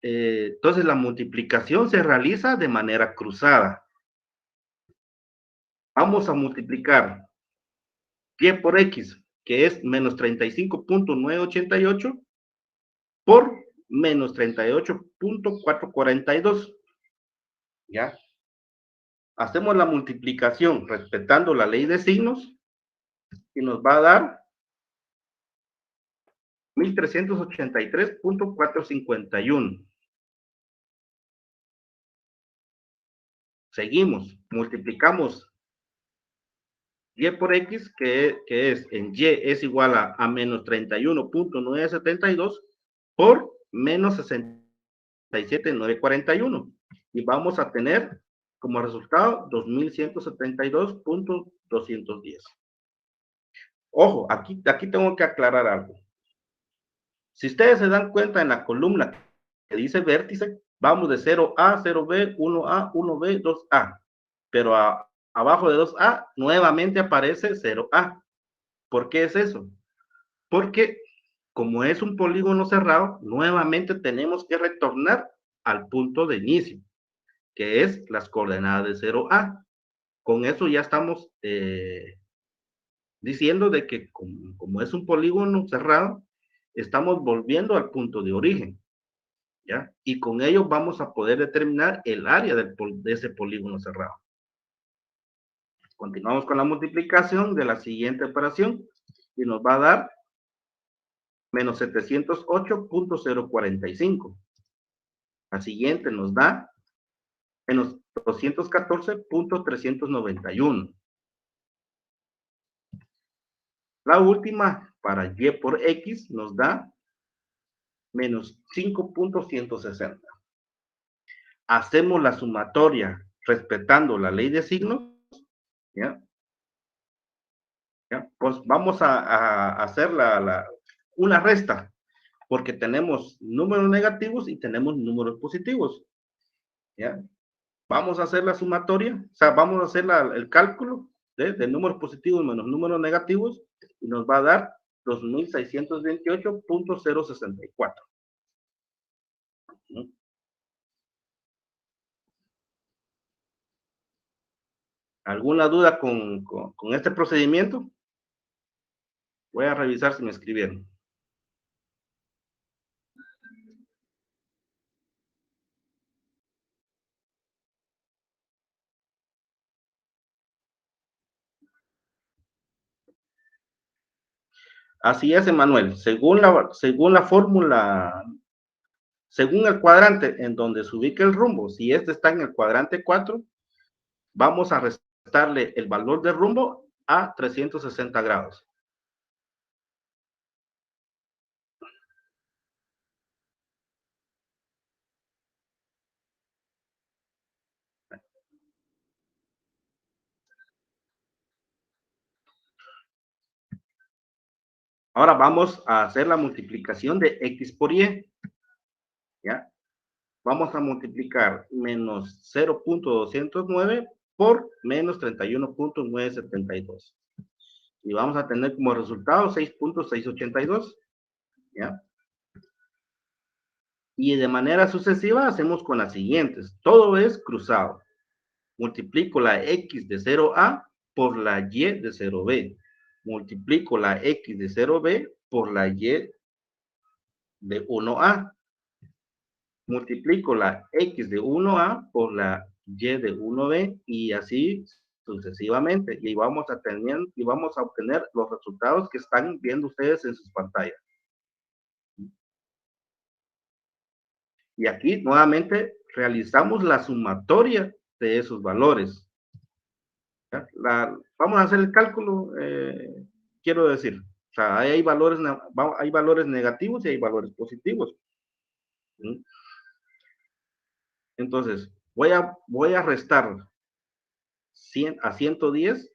Entonces la multiplicación se realiza de manera cruzada. Vamos a multiplicar Y por X, que es menos 35.988, por menos 38.442. ¿Ya? Hacemos la multiplicación respetando la ley de signos y nos va a dar 1383.451. Seguimos, multiplicamos y por x, que es en y es igual a menos 31.972 por menos 67.941. Y vamos a tener como resultado 2172.210. Ojo, aquí tengo que aclarar algo. Si ustedes se dan cuenta en la columna que dice vértice, vamos de 0A, 0B, 1A, 1B, 2A. Pero abajo de 2A nuevamente aparece 0A. ¿Por qué es eso? Porque como es un polígono cerrado, nuevamente tenemos que retornar al punto de inicio, que es las coordenadas de 0A. Con eso ya estamos diciendo de que como es un polígono cerrado, estamos volviendo al punto de origen, ¿ya? Y con ello vamos a poder determinar el área de ese polígono cerrado. Continuamos con la multiplicación de la siguiente operación y nos va a dar menos 708.045. La siguiente nos da menos 214.391. La última, para y por x, nos da menos 5.160. Hacemos la sumatoria respetando la ley de signos, ¿ya? ¿Ya? Pues vamos a hacer una resta, porque tenemos números negativos y tenemos números positivos, ¿ya? Vamos a hacer la sumatoria, o sea, vamos a hacer el cálculo de números positivos menos números negativos y nos va a dar 2628.064. ¿Alguna duda con este procedimiento? Voy a revisar si me escribieron. Así es, Emanuel. Según la fórmula, según el cuadrante en donde se ubica el rumbo, si este está en el cuadrante 4, vamos a restarle el valor de rumbo a 360 grados. Ahora vamos a hacer la multiplicación de x por y, ¿ya? Vamos a multiplicar menos 0.209 por menos 31.972. Y vamos a tener como resultado 6.682, ¿ya? Y de manera sucesiva hacemos con las siguientes. Todo es cruzado. Multiplico la x de 0a por la y de 0b. Multiplico la x de 0b por la y de 1a. Multiplico la x de 1a por la y de 1b y así sucesivamente. Y vamos a obtener los resultados que están viendo ustedes en sus pantallas. Y aquí nuevamente realizamos la sumatoria de esos valores. Vamos a hacer el cálculo, quiero decir, o sea, hay valores negativos y hay valores positivos. ¿Sí? Entonces, voy a restar 100 a 110,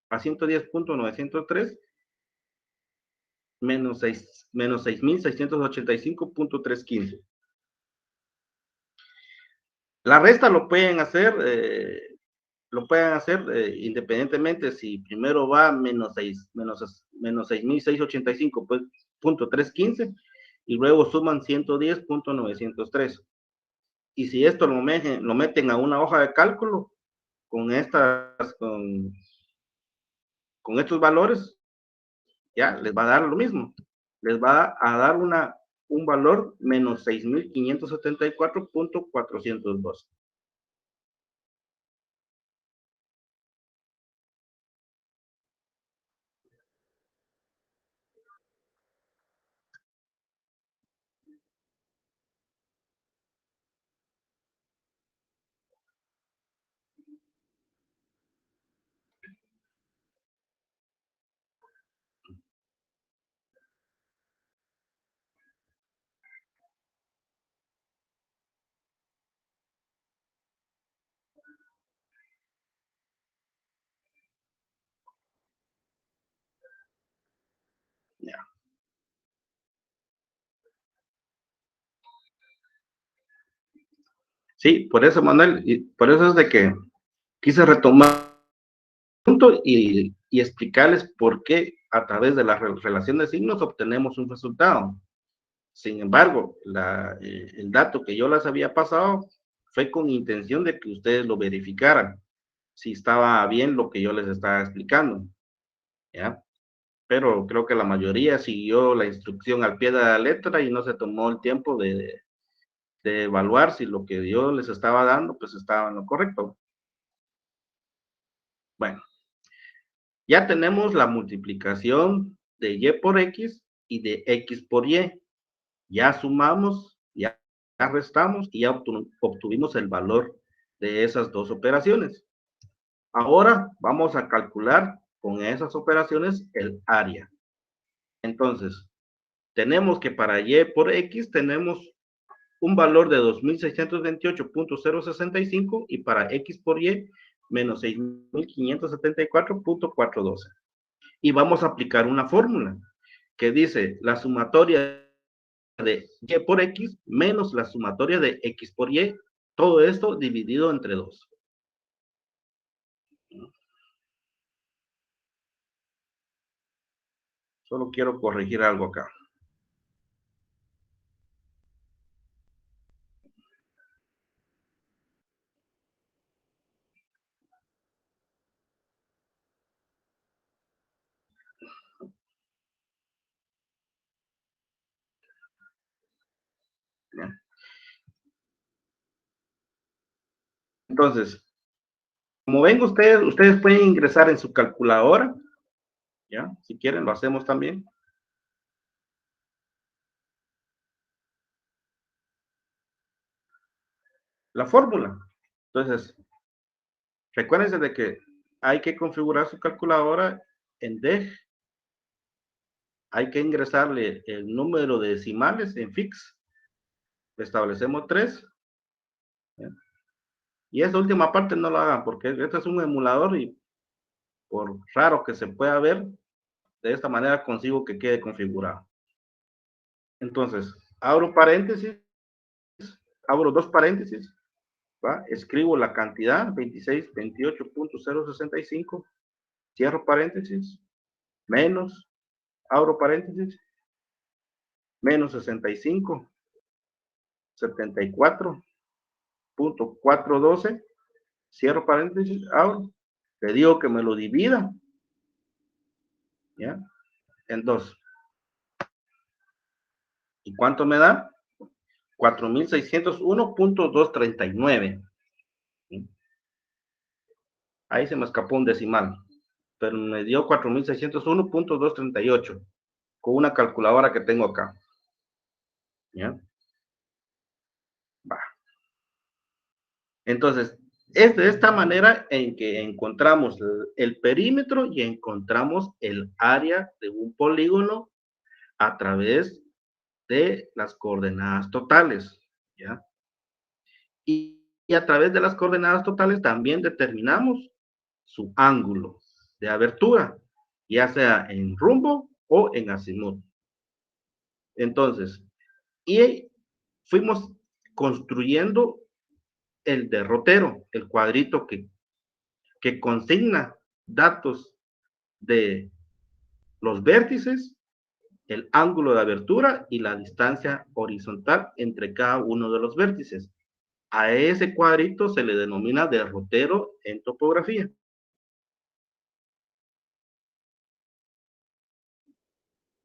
a 110.903, menos 6.685.315. La resta lo pueden hacer independientemente si primero va menos 6.685, pues, punto 315, y luego suman 110.903. Y si esto lo meten a una hoja de cálculo con con estos valores, ya les va a dar lo mismo. Les va a dar un valor menos 6.574.402. Sí, por eso, Manuel, y por eso es de que quise retomar el punto y explicarles por qué a través de la relación de signos obtenemos un resultado. Sin embargo, el dato que yo les había pasado fue con intención de que ustedes lo verificaran, si estaba bien lo que yo les estaba explicando, ¿ya? Pero creo que la mayoría siguió la instrucción al pie de la letra y no se tomó el tiempo de evaluar si lo que yo les estaba dando, pues estaba en lo correcto. Bueno, ya tenemos la multiplicación de y por x y de x por y. Ya sumamos, ya restamos y ya obtuvimos el valor de esas dos operaciones. Ahora vamos a calcular con esas operaciones el área. Entonces, tenemos que para y por x tenemos un valor de 2628.065 y para x por y menos 6574.412. Y vamos a aplicar una fórmula que dice la sumatoria de y por x menos la sumatoria de x por y, todo esto dividido entre 2. Solo quiero corregir algo acá. ¿Ya? Entonces, como ven ustedes pueden ingresar en su calculadora, ¿ya? Si quieren lo hacemos también. La fórmula. Entonces, recuérdense de que hay que configurar su calculadora en DEG, hay que ingresarle el número de decimales en fix, establecemos 3, ¿ya? Y esa última parte no lo hagan porque este es un emulador y por raro que se pueda ver, de esta manera consigo que quede configurado. Entonces, abro paréntesis, abro dos paréntesis, ¿va? Escribo la cantidad, 2628.065, cierro paréntesis, menos, abro paréntesis, menos 65.74.412, cierro paréntesis, abro, le digo que me lo divida, ¿ya? En 2. ¿Y cuánto me da? 4601.239. Ahí se me escapó un decimal, pero me dio 4601.238 con una calculadora que tengo acá. ¿Ya? Va. Entonces, es de esta manera en que encontramos el perímetro y encontramos el área de un polígono a través de las coordenadas totales, ¿ya? Y a través de las coordenadas totales también determinamos su ángulo de abertura, ya sea en rumbo o en azimut. Entonces, y fuimos construyendo el derrotero, el cuadrito que consigna datos de los vértices, el ángulo de abertura y la distancia horizontal entre cada uno de los vértices. A ese cuadrito se le denomina derrotero en topografía.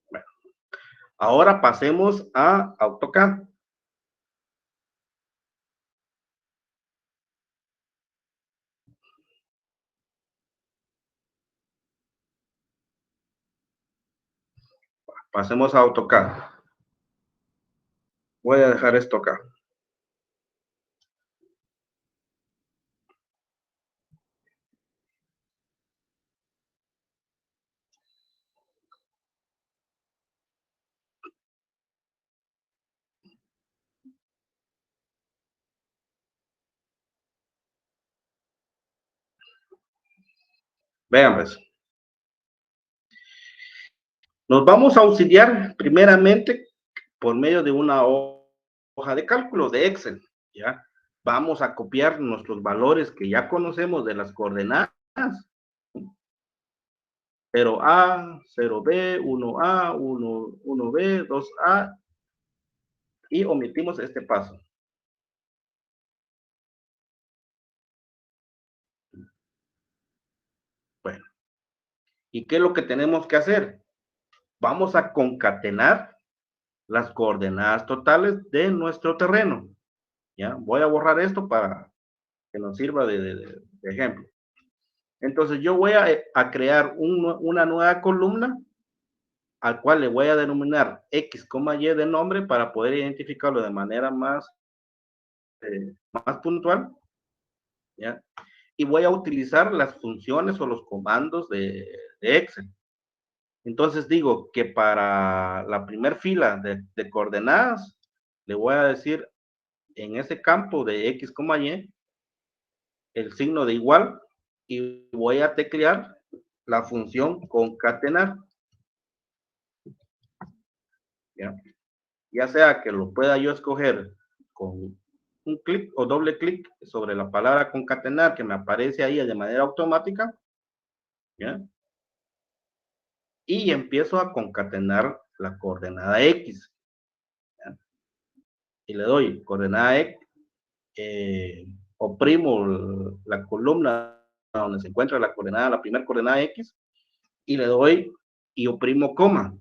Bueno, ahora pasemos a AutoCAD. Pasemos a AutoCAD. Voy a dejar esto acá. Vean, pues. Nos vamos a auxiliar primeramente por medio de una hoja de cálculo de Excel, ¿ya? vamos a copiar nuestros valores que ya conocemos de las coordenadas. 0A, 0B, 1A, 1B, 2A, y omitimos este paso. Bueno, ¿y qué es lo que tenemos que hacer? Vamos a concatenar las coordenadas totales de nuestro terreno. ¿Ya? Voy a borrar esto para que nos sirva de ejemplo. Entonces yo voy a crear una nueva columna al cual le voy a denominar X, Y de nombre para poder identificarlo de manera más puntual, ¿ya? Y voy a utilizar las funciones o los comandos de Excel. Entonces digo que para la primera fila de coordenadas, le voy a decir en ese campo de X, Y, el signo de igual, y voy a teclear la función concatenar. ¿Ya? Ya sea que lo pueda yo escoger con un clic o doble clic sobre la palabra concatenar que me aparece ahí de manera automática, ¿ya? Y empiezo a concatenar la coordenada X, ¿ya? Y le doy coordenada X, oprimo la columna donde se encuentra la coordenada, la primera coordenada X, y le doy y oprimo coma.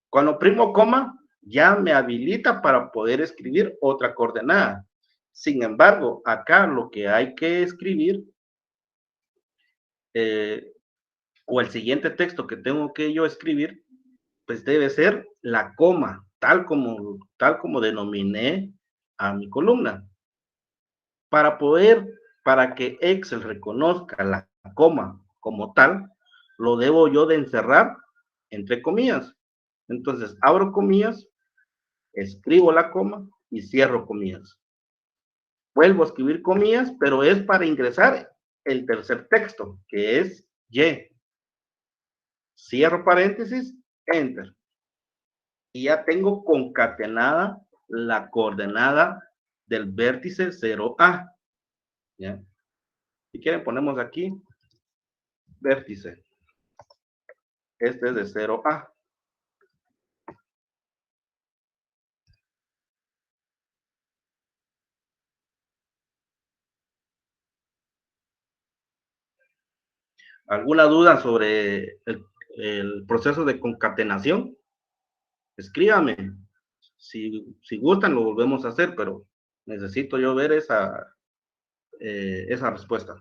Cuando oprimo coma, ya me habilita para poder escribir otra coordenada. Sin embargo, acá lo que hay que escribir, o el siguiente texto que tengo que yo escribir, pues debe ser la coma, tal como denominé a mi columna. Para que Excel reconozca la coma como tal, lo debo yo de encerrar entre comillas. Entonces, abro comillas, escribo la coma y cierro comillas. Vuelvo a escribir comillas, pero es para ingresar el tercer texto, que es Y. Cierro paréntesis, enter. Y ya tengo concatenada la coordenada del vértice 0A. ¿Ya? Si quieren, ponemos aquí vértice. Este es de 0A. ¿Alguna duda sobre el proceso de concatenación? Escríbame. Si gustan, lo volvemos a hacer, pero necesito yo ver esa respuesta.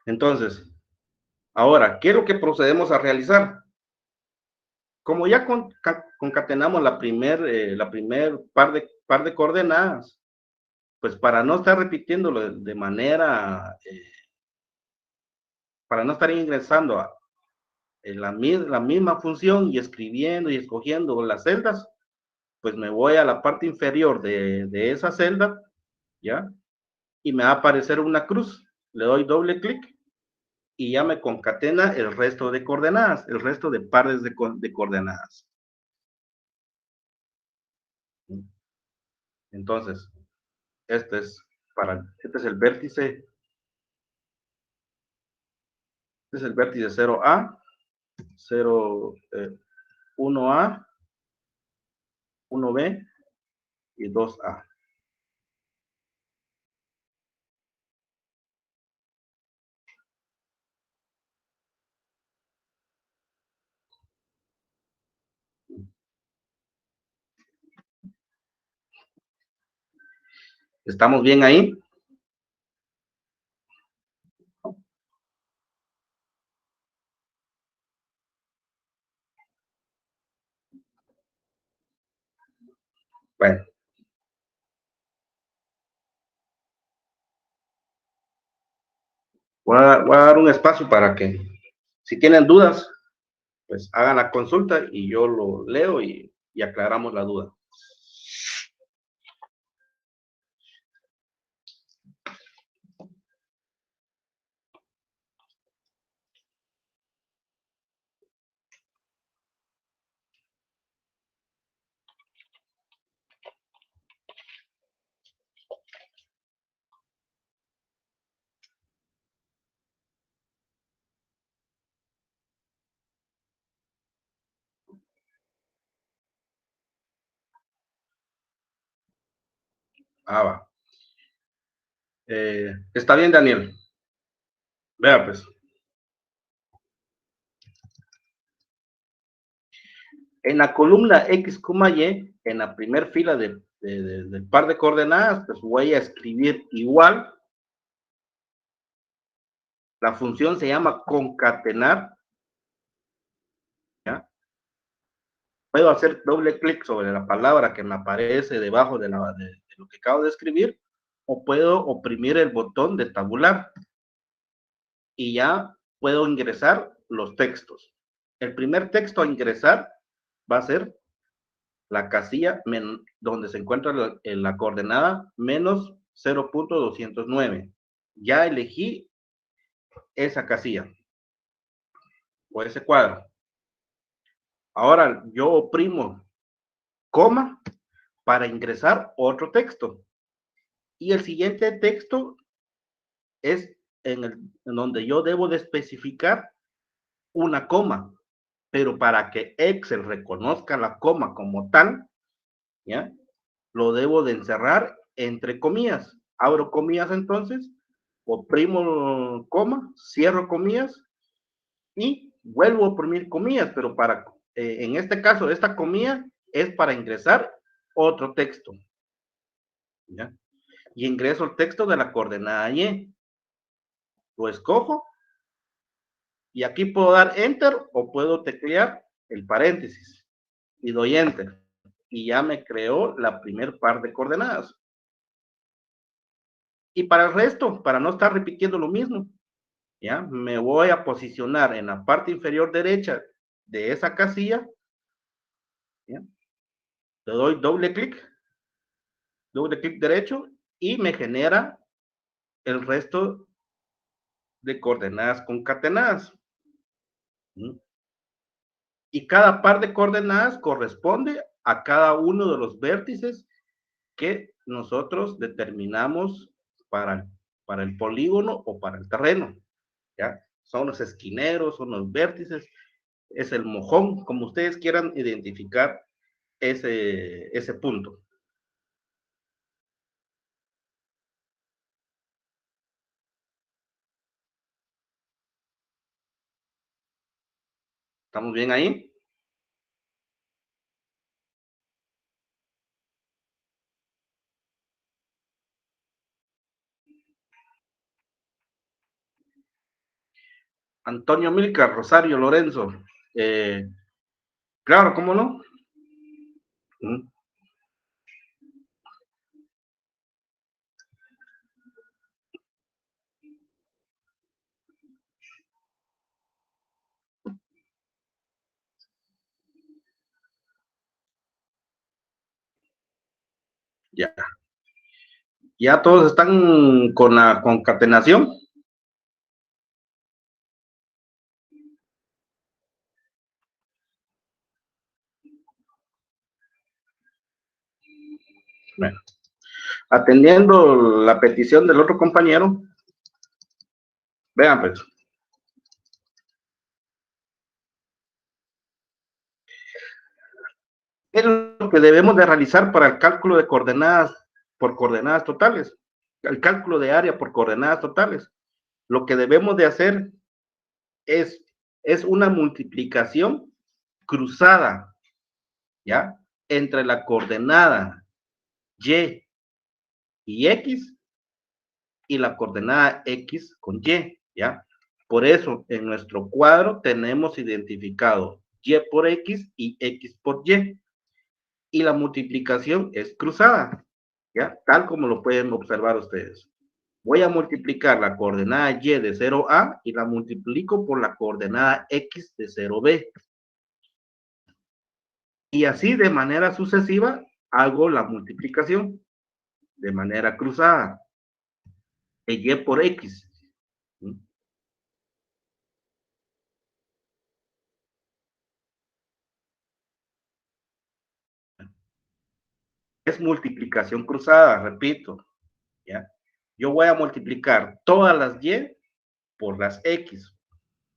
Entonces, ahora, ¿qué es lo que procedemos a realizar? Como ya concatenamos la primer par de coordenadas, pues para no estar repitiéndolo de manera, para no estar ingresando a la misma función y escribiendo y escogiendo las celdas, pues me voy a la parte inferior de esa celda, ¿ya? Y me va a aparecer una cruz. Le doy doble clic y ya me concatena el resto de coordenadas, el resto de pares de coordenadas. Entonces, este es el vértice, este es el vértice 0A, 1A, 1B y 2A. ¿Estamos bien ahí? Bueno, voy a dar un espacio para que, si tienen dudas, pues hagan la consulta y yo lo leo y aclaramos la duda. Va. Está bien, Daniel. Vea, pues. En la columna X, Y, en la primera fila del par de coordenadas, pues voy a escribir igual. La función se llama concatenar. ¿Ya? Puedo hacer doble clic sobre la palabra que me aparece debajo de lo que acabo de escribir, o puedo oprimir el botón de tabular y ya puedo ingresar los textos. El primer texto a ingresar va a ser la casilla donde se encuentra la coordenada menos 0.209. Ya elegí esa casilla o ese cuadro. Ahora yo oprimo coma para ingresar otro texto. Y el siguiente texto es en donde yo debo de especificar una coma. Pero para que Excel reconozca la coma como tal, ¿ya? Lo debo de encerrar entre comillas. Abro comillas entonces, oprimo coma, cierro comillas y vuelvo a oprimir comillas, pero en este caso, esta comilla es para ingresar otro texto. ¿Ya? Y ingreso el texto de la coordenada Y. Lo escojo y aquí puedo dar Enter o puedo teclear el paréntesis y doy Enter. Y ya me creó la primer par de coordenadas. Y para el resto, para no estar repitiendo lo mismo, ¿ya? Me voy a posicionar en la parte inferior derecha de esa casilla, ¿ya? Le doy doble clic derecho y me genera el resto de coordenadas concatenadas. ¿Sí? Y cada par de coordenadas corresponde a cada uno de los vértices que nosotros determinamos para el polígono o para el terreno. ¿Ya? Son los esquineros, son los vértices, es el mojón, como ustedes quieran identificar ese punto. ¿Estamos bien ahí? Antonio Milcar, Rosario Lorenzo. Claro, ¿cómo no? Ya. Ya todos están con la concatenación. Bueno, atendiendo la petición del otro compañero, vean pues. ¿Qué es lo que debemos de realizar para el cálculo de coordenadas por coordenadas totales? El cálculo de área por coordenadas totales. Lo que debemos de hacer es una multiplicación cruzada, ¿ya? Entre la coordenada Y y X y la coordenada X con Y, ¿ya? Por eso en nuestro cuadro tenemos identificado Y por X y X por Y. Y la multiplicación es cruzada, ¿ya? Tal como lo pueden observar ustedes. Voy a multiplicar la coordenada Y de 0A y la multiplico por la coordenada X de 0B. Y así de manera sucesiva hago la multiplicación de manera cruzada de Y por X. Es multiplicación cruzada, repito, ¿ya? Yo voy a multiplicar todas las Y por las X.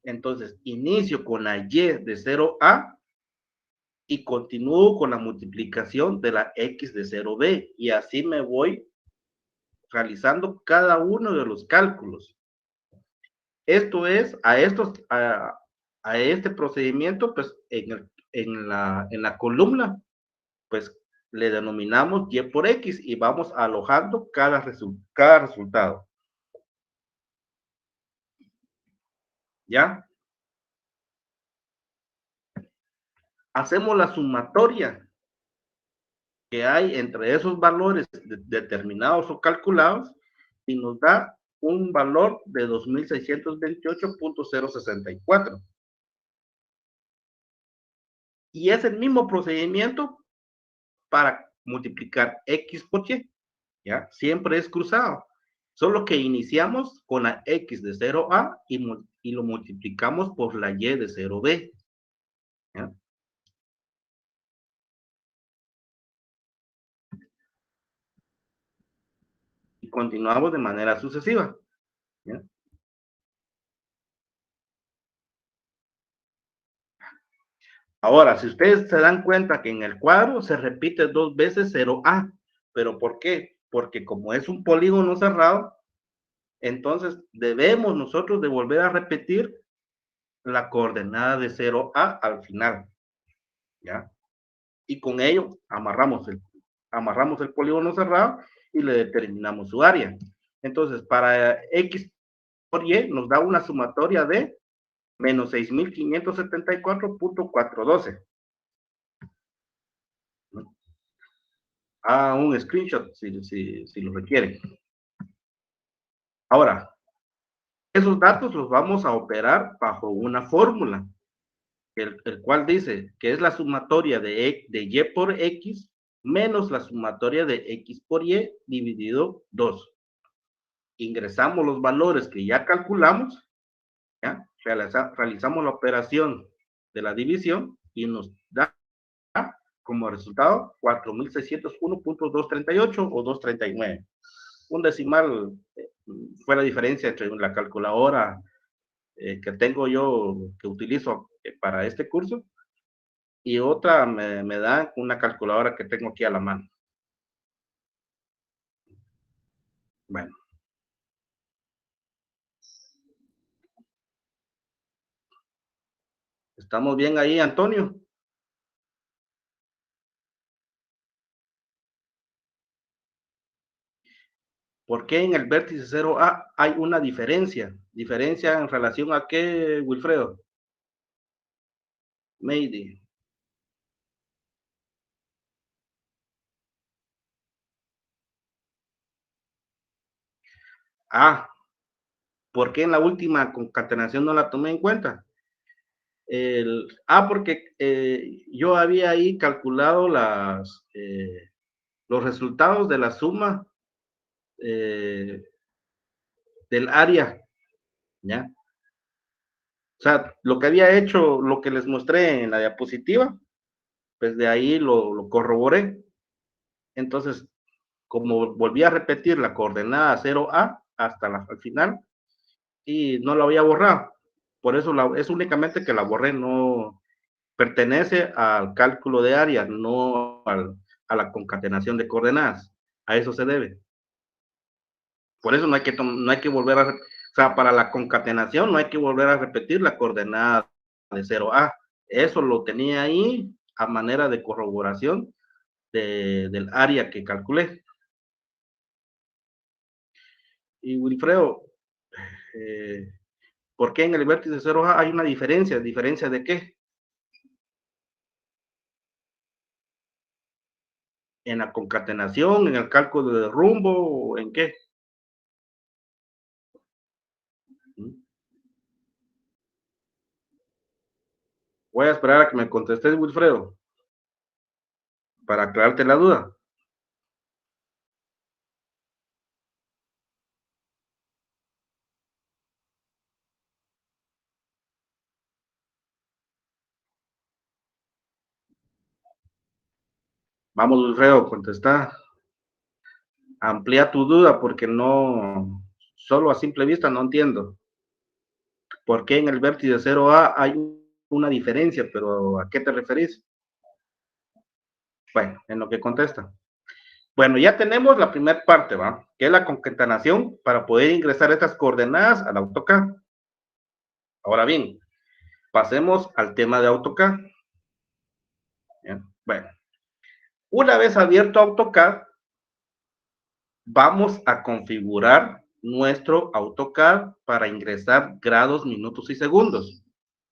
Entonces, inicio con la Y de 0A y continúo con la multiplicación de la X de 0B. Y así me voy realizando cada uno de los cálculos. Esto es, a este procedimiento, pues en la columna, pues le denominamos Y por X y vamos alojando cada resultado. ¿Ya? Hacemos la sumatoria que hay entre esos valores determinados o calculados y nos da un valor de 2628.064. Y es el mismo procedimiento para multiplicar X por Y, ¿ya? Siempre es cruzado. Solo que iniciamos con la X de 0A y lo multiplicamos por la Y de 0B, ¿ya? Y continuamos de manera sucesiva, ¿ya? Ahora, si ustedes se dan cuenta que en el cuadro se repite 2 veces 0A, ¿pero por qué? Porque como es un polígono cerrado, entonces debemos nosotros de volver a repetir la coordenada de 0A al final, ¿ya? Y con ello amarramos el polígono cerrado y le determinamos su área. Entonces, para X por Y nos da una sumatoria de menos 6.574.412. Un screenshot si lo requieren. Ahora, esos datos los vamos a operar bajo una fórmula, el cual dice que es la sumatoria de Y por X menos la sumatoria de X por Y dividido 2. Ingresamos los valores que ya calculamos, ¿ya? Realizamos la operación de la división y nos da como resultado 4.601.238 o 239. Un decimal fue la diferencia entre la calculadora que tengo yo, que utilizo para este curso, y otra me da una calculadora que tengo aquí a la mano. Bueno. ¿Estamos bien ahí, Antonio? ¿Por qué en el vértice 0A hay una diferencia? ¿Diferencia en relación a qué, Wilfredo? Maybe. ¿Por qué en la última concatenación no la tomé en cuenta? Porque yo había ahí calculado los resultados de la suma del área, ¿ya? O sea, lo que había hecho, lo que les mostré en la diapositiva, pues de ahí lo corroboré. Entonces, como volví a repetir la coordenada 0A hasta al final, y no la había borrado. Por eso es únicamente que la borré, no pertenece al cálculo de área, no a la concatenación de coordenadas. A eso se debe. Por eso no hay que volver o sea, para la concatenación no hay que volver a repetir la coordenada de 0A. Eso lo tenía ahí a manera de corroboración del área que calculé. Y Wilfredo, ¿por qué en el vértice 0A hay una diferencia? ¿Diferencia de qué? ¿En la concatenación, en el cálculo de rumbo o en qué? Voy a esperar a que me contestes, Wilfredo, para aclararte la duda. Vamos, Wilfredo, contesta. Amplía tu duda porque no, solo a simple vista no entiendo. ¿Por qué en el vértice 0A hay una diferencia? Pero ¿a qué te referís? Bueno, en lo que contesta. Bueno, ya tenemos la primera parte, ¿va? Que es la concatenación para poder ingresar estas coordenadas al AutoCAD. Ahora bien, pasemos al tema de AutoCAD. ¿Ya? Bueno, una vez abierto AutoCAD, vamos a configurar nuestro AutoCAD para ingresar grados, minutos y segundos.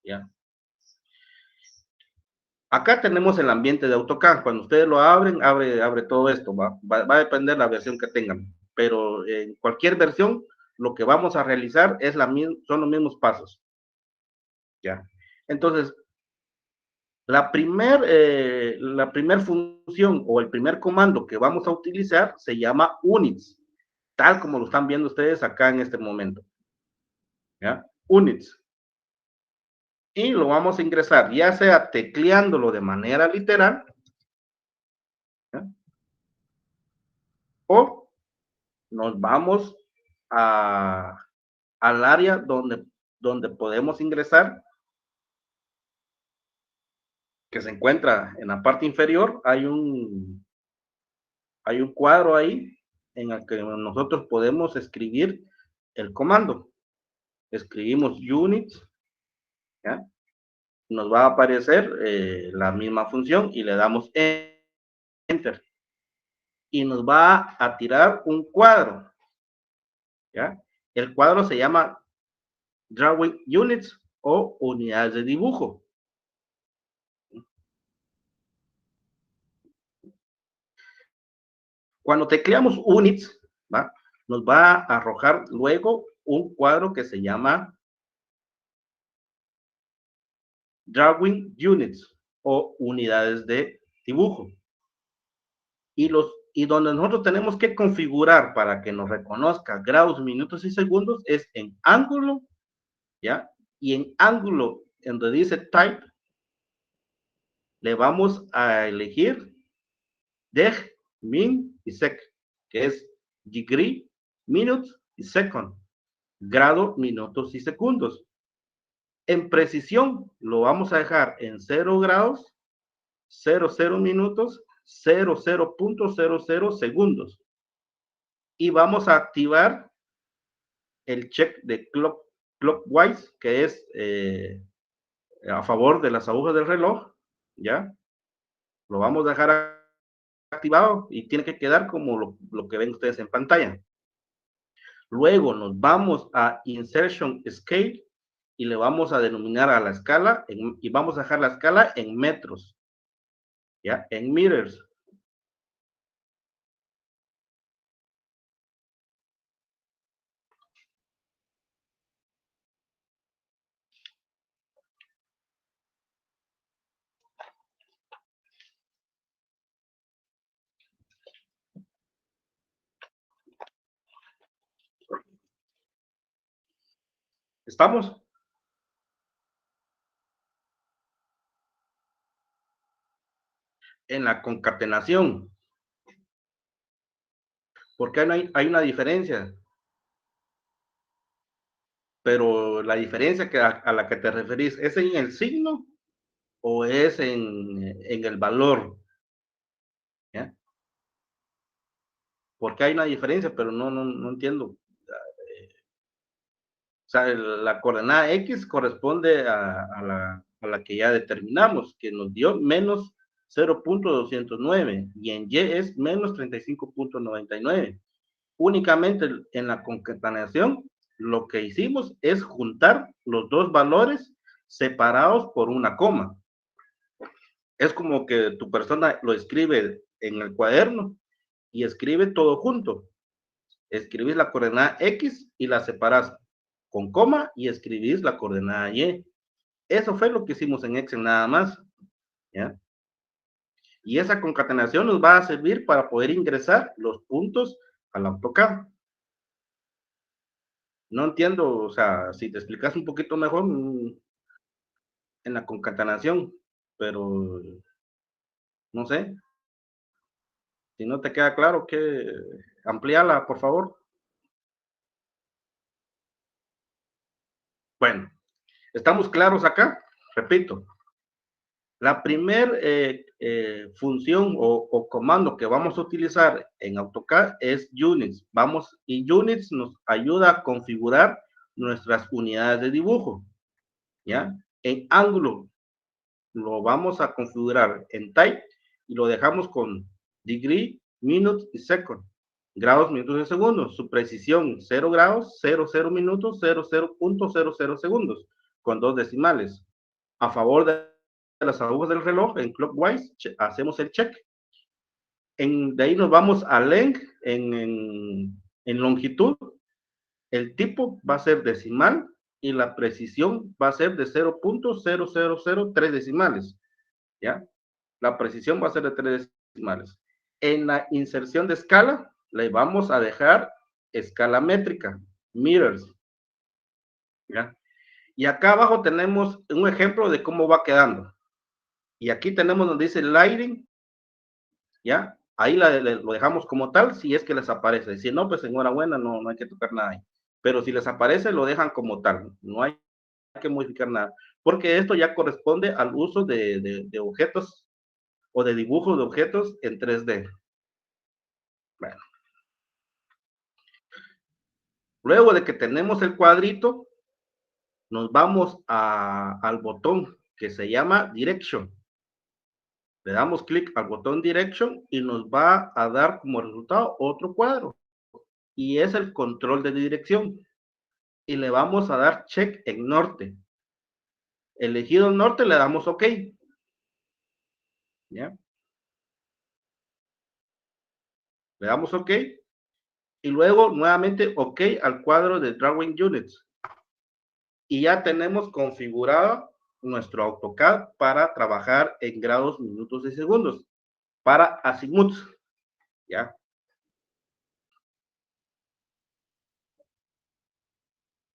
¿Ya? Acá tenemos el ambiente de AutoCAD. Cuando ustedes lo abren, abre todo esto. Va a depender de la versión que tengan. Pero en cualquier versión, lo que vamos a realizar es son los mismos pasos. ¿Ya? Entonces, la primer función o el primer comando que vamos a utilizar se llama units, tal como lo están viendo ustedes acá en este momento. ¿Ya? Units. Y lo vamos a ingresar, ya sea tecleándolo de manera literal, ¿ya? O nos vamos al área donde podemos ingresar, que se encuentra en la parte inferior. Hay un cuadro ahí en el que nosotros podemos escribir el comando. Escribimos units, ¿ya? Nos va a aparecer la misma función y le damos enter. Y nos va a tirar un cuadro, ¿ya? El cuadro se llama Drawing Units o unidades de dibujo. Cuando tecleamos units, ¿va? Nos va a arrojar luego un cuadro que se llama Drawing Units o unidades de dibujo. Y donde nosotros tenemos que configurar para que nos reconozca grados, minutos y segundos es en ángulo, ¿ya? Y en ángulo, donde dice type, le vamos a elegir deg, min y sec, que es degree, minutes y second, grado, minutos y segundos. En precisión lo vamos a dejar en 0 grados, 00 minutos, 00.00 segundos. Y vamos a activar el check de clockwise, que es a favor de las agujas del reloj, ¿ya? Lo vamos a dejar activado y tiene que quedar como lo que ven ustedes en pantalla. Luego nos vamos a Insertion Scale y le vamos a denominar a la escala y vamos a dejar la escala en metros, ¿ya? En meters. ¿Estamos? En la concatenación. Porque hay una diferencia. Pero la diferencia a la que te referís, ¿es en el signo o es en el valor? ¿Ya? Porque hay una diferencia, pero no entiendo. O sea, la coordenada X corresponde a la que ya determinamos, que nos dio menos 0.209 y en Y es menos 35.99. Únicamente en la concatenación, lo que hicimos es juntar los dos valores separados por una coma. Es como que tu persona lo escribe en el cuaderno y escribe todo junto. Escribís la coordenada X y la separás con coma y escribís la coordenada Y. Eso fue lo que hicimos en Excel nada más, ¿ya? Y esa concatenación nos va a servir para poder ingresar los puntos al AutoCAD. No entiendo, o sea, si te explicas un poquito mejor en la concatenación, pero no sé, si no te queda claro, que amplíala, por favor. Bueno, ¿estamos claros acá? Repito. La primera función o comando que vamos a utilizar en AutoCAD es Units. Y Units nos ayuda a configurar nuestras unidades de dibujo, ¿ya? En ángulo lo vamos a configurar en Type y lo dejamos con Degree, Minutes y Second. Grados, minutos y segundos. Su precisión, 0 grados, 00 minutos, 00.00 segundos, con 2 decimales. A favor de las agujas del reloj, en clockwise, hacemos el check. De ahí nos vamos a length, en longitud. El tipo va a ser decimal y la precisión va a ser de 0.0003 decimales. ¿Ya? La precisión va a ser de 3 decimales. En la inserción de escala, le vamos a dejar escala métrica, meters. ¿Ya? Y acá abajo tenemos un ejemplo de cómo va quedando. Y aquí tenemos donde dice lighting, ¿ya? Ahí lo dejamos como tal, si es que les aparece. Si no, pues enhorabuena, no hay que tocar nada ahí. Pero si les aparece, lo dejan como tal. No hay que modificar nada. Porque esto ya corresponde al uso de objetos o de dibujos de objetos en 3D. Bueno. Luego de que tenemos el cuadrito, nos vamos al botón que se llama Direction. Le damos clic al botón Direction y nos va a dar como resultado otro cuadro. Y es el control de dirección. Y le vamos a dar check en norte. Elegido el norte, le damos OK. ¿Ya? Le damos OK. Y luego nuevamente OK al cuadro de Drawing Units. Y ya tenemos configurado nuestro AutoCAD para trabajar en grados, minutos y segundos. Para azimuts. ¿Ya?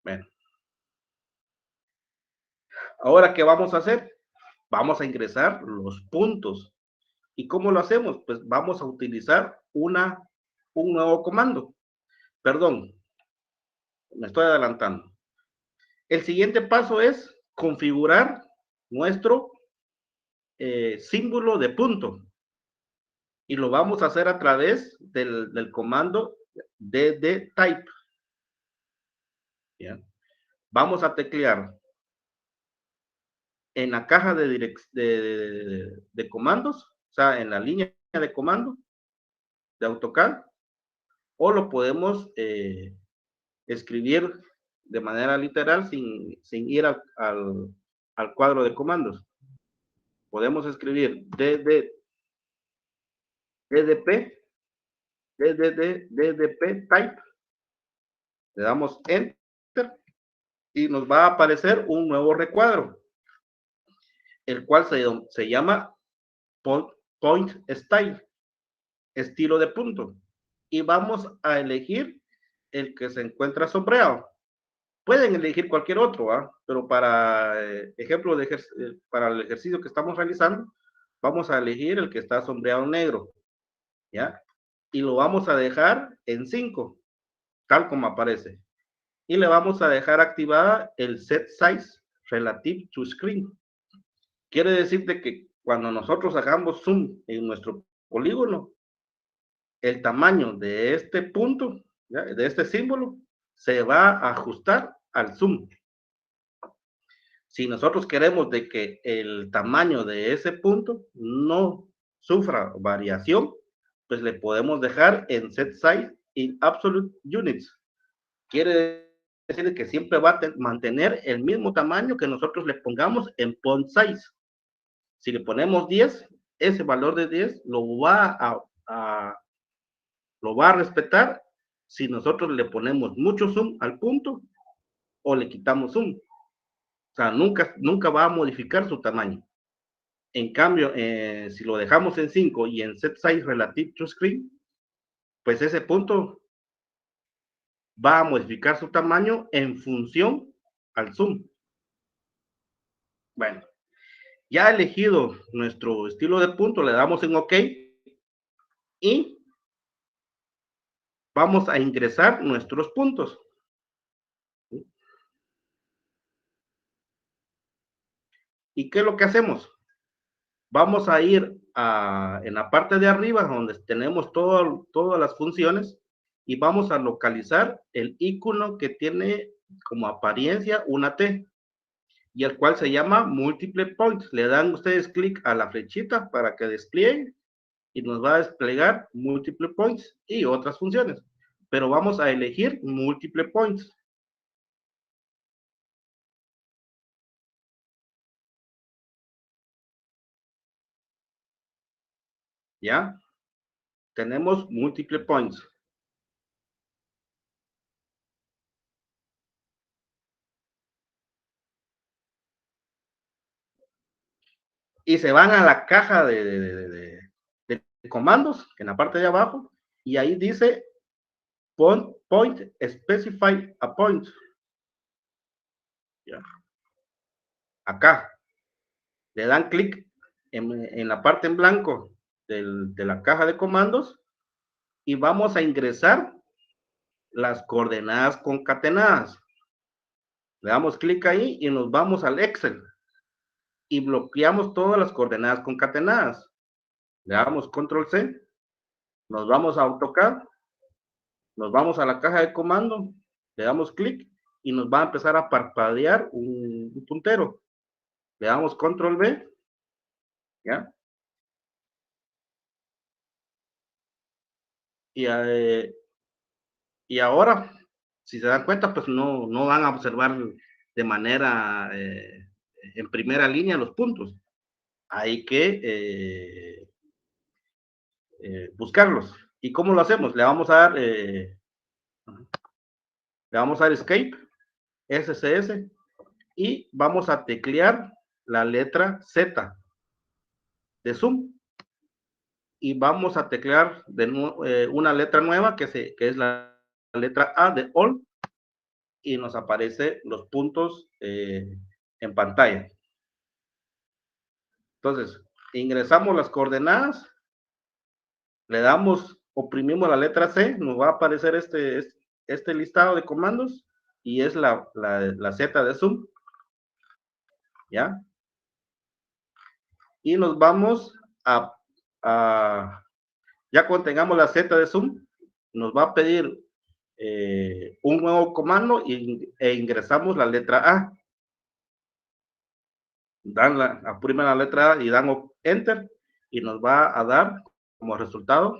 Bueno. Ahora, ¿qué vamos a hacer? Vamos a ingresar los puntos. ¿Y cómo lo hacemos? Pues vamos a utilizar un nuevo comando. Perdón, me estoy adelantando. El siguiente paso es configurar nuestro símbolo de punto. Y lo vamos a hacer a través del comando ddtype. ¿Ya? Vamos a teclear en la caja de comandos, o sea, en la línea de comando de AutoCAD, o lo podemos escribir de manera literal sin ir al cuadro de comandos. Podemos escribir ddp type, le damos enter y nos va a aparecer un nuevo recuadro, el cual se llama point style, estilo de punto, y vamos a elegir el que se encuentra sombreado. Pueden elegir cualquier otro, ¿eh? Pero para ejemplo para el ejercicio que estamos realizando, vamos a elegir el que está sombreado negro, ¿ya? Y lo vamos a dejar en 5, tal como aparece. Y le vamos a dejar activada el Set Size Relative to Screen. Quiere decirte que cuando nosotros hagamos zoom en nuestro polígono, el tamaño de este punto, ¿ya? De este símbolo, se va a ajustar al zoom. Si nosotros queremos de que el tamaño de ese punto no sufra variación, pues le podemos dejar en Set Size in Absolute Units. Quiere decir que siempre va a mantener el mismo tamaño que nosotros le pongamos en Font Size. Si le ponemos 10, ese valor de 10 lo va a respetar si nosotros le ponemos mucho zoom al punto o le quitamos zoom. O sea, nunca va a modificar su tamaño. En cambio, si lo dejamos en 5 y en Set Size Relative to Screen, pues ese punto va a modificar su tamaño en función al zoom. Bueno, ya elegido nuestro estilo de punto, le damos en OK y vamos a ingresar nuestros puntos. ¿Y qué es lo que hacemos? vamos a ir en la parte de arriba donde tenemos todas las funciones y vamos a localizar el icono que tiene como apariencia una T y el cual se llama Multiple Points. Le dan ustedes clic a la flechita para que despliegue y nos va a desplegar Multiple Points y otras funciones. Pero vamos a elegir Multiple Points. ¿Ya? Tenemos Multiple Points. Y se van a la caja de comandos, en la parte de abajo, y ahí dice point specify a point. ¿Ya? Acá le dan clic en la parte en blanco de la caja de comandos y vamos a ingresar las coordenadas concatenadas. Le damos clic ahí y nos vamos al Excel y bloqueamos todas las coordenadas concatenadas. Le damos control C, nos vamos a AutoCAD, nos vamos a la caja de comando, le damos clic y nos va a empezar a parpadear un puntero. Le damos control V, ¿ya? Y ahora, si se dan cuenta, pues no van a observar de manera en primera línea los puntos. Hay que buscarlos. ¿Y cómo lo hacemos? Le vamos a dar Escape, SCS, y vamos a teclear la letra Z de Zoom. Y vamos a teclear una letra nueva que es la letra A de All, y nos aparecen los puntos en pantalla. Entonces, ingresamos las coordenadas, le damos, oprimimos la letra C, nos va a aparecer este listado de comandos y es la Z de Zoom, ¿ya? Y nos vamos ya cuando tengamos la Z de Zoom, nos va a pedir un nuevo comando e ingresamos la letra A. Oprimen la letra A y dan Enter y nos va a dar como resultado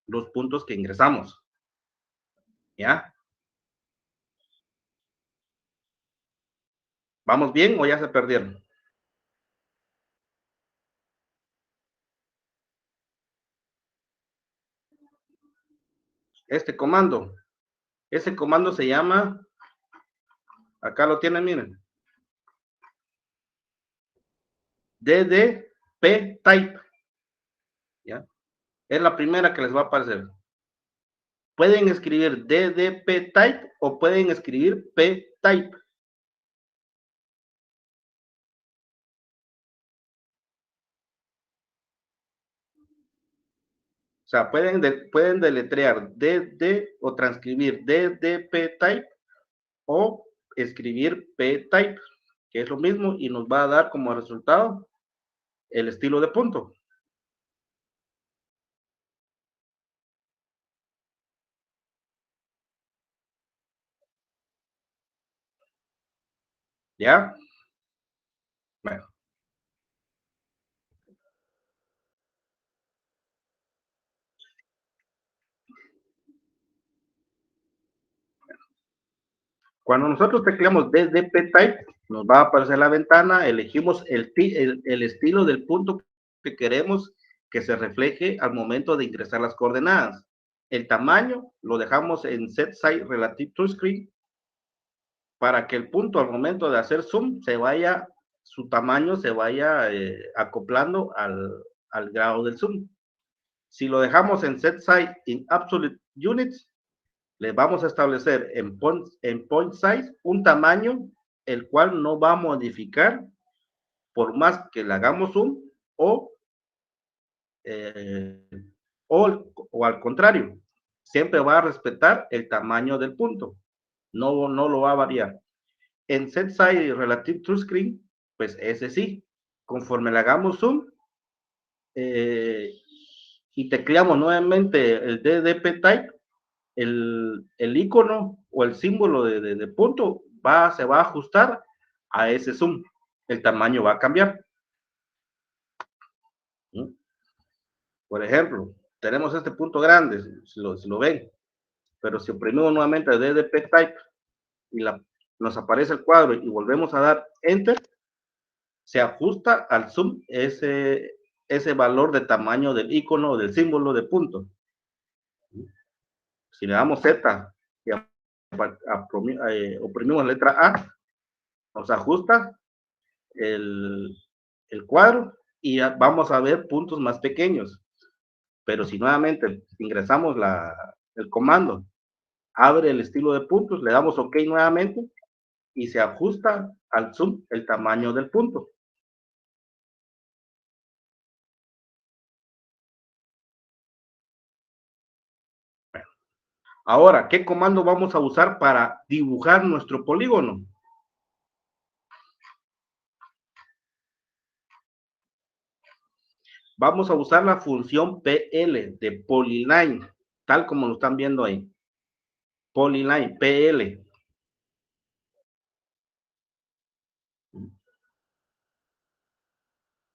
los puntos que ingresamos. ¿Ya? ¿Vamos bien o ya se perdieron? Ese comando se llama, acá lo tienen, miren, DDP type. ¿Ya? Es la primera que les va a aparecer. Pueden escribir DDP type o pueden escribir P type. O sea, pueden deletrear DD o transcribir DDP type o escribir P type, que es lo mismo y nos va a dar como resultado el estilo de punto. ¿Ya? Bueno. Cuando nosotros tecleamos DDP type, nos va a aparecer la ventana, elegimos el estilo del punto que queremos que se refleje al momento de ingresar las coordenadas. El tamaño lo dejamos en Set Size Relative to Screen para que el punto al momento de hacer zoom su tamaño se vaya acoplando al grado del zoom. Si lo dejamos en Set Size in Absolute Units, le vamos a establecer en point size un tamaño el cual no va a modificar por más que le hagamos zoom eh, o al contrario, siempre va a respetar el tamaño del punto, no lo va a variar. En Set Size Relative to Screen, pues ese sí, conforme le hagamos zoom, y tecleamos nuevamente el DDP type, el icono o el símbolo de punto se va a ajustar a ese zoom. El tamaño va a cambiar. ¿Mm? Por ejemplo, tenemos este punto grande, si lo ven, pero si oprimimos nuevamente el DDP type y nos aparece el cuadro y volvemos a dar enter, se ajusta al zoom ese valor de tamaño del icono o del símbolo de punto. Si le damos Z y oprimimos la letra A, nos ajusta el cuadro y vamos a ver puntos más pequeños. Pero si nuevamente ingresamos el comando, abre el estilo de puntos, le damos OK nuevamente y se ajusta al zoom el tamaño del punto. Ahora, ¿qué comando vamos a usar para dibujar nuestro polígono? Vamos a usar la función PL de Polyline, tal como lo están viendo ahí. Polyline, PL.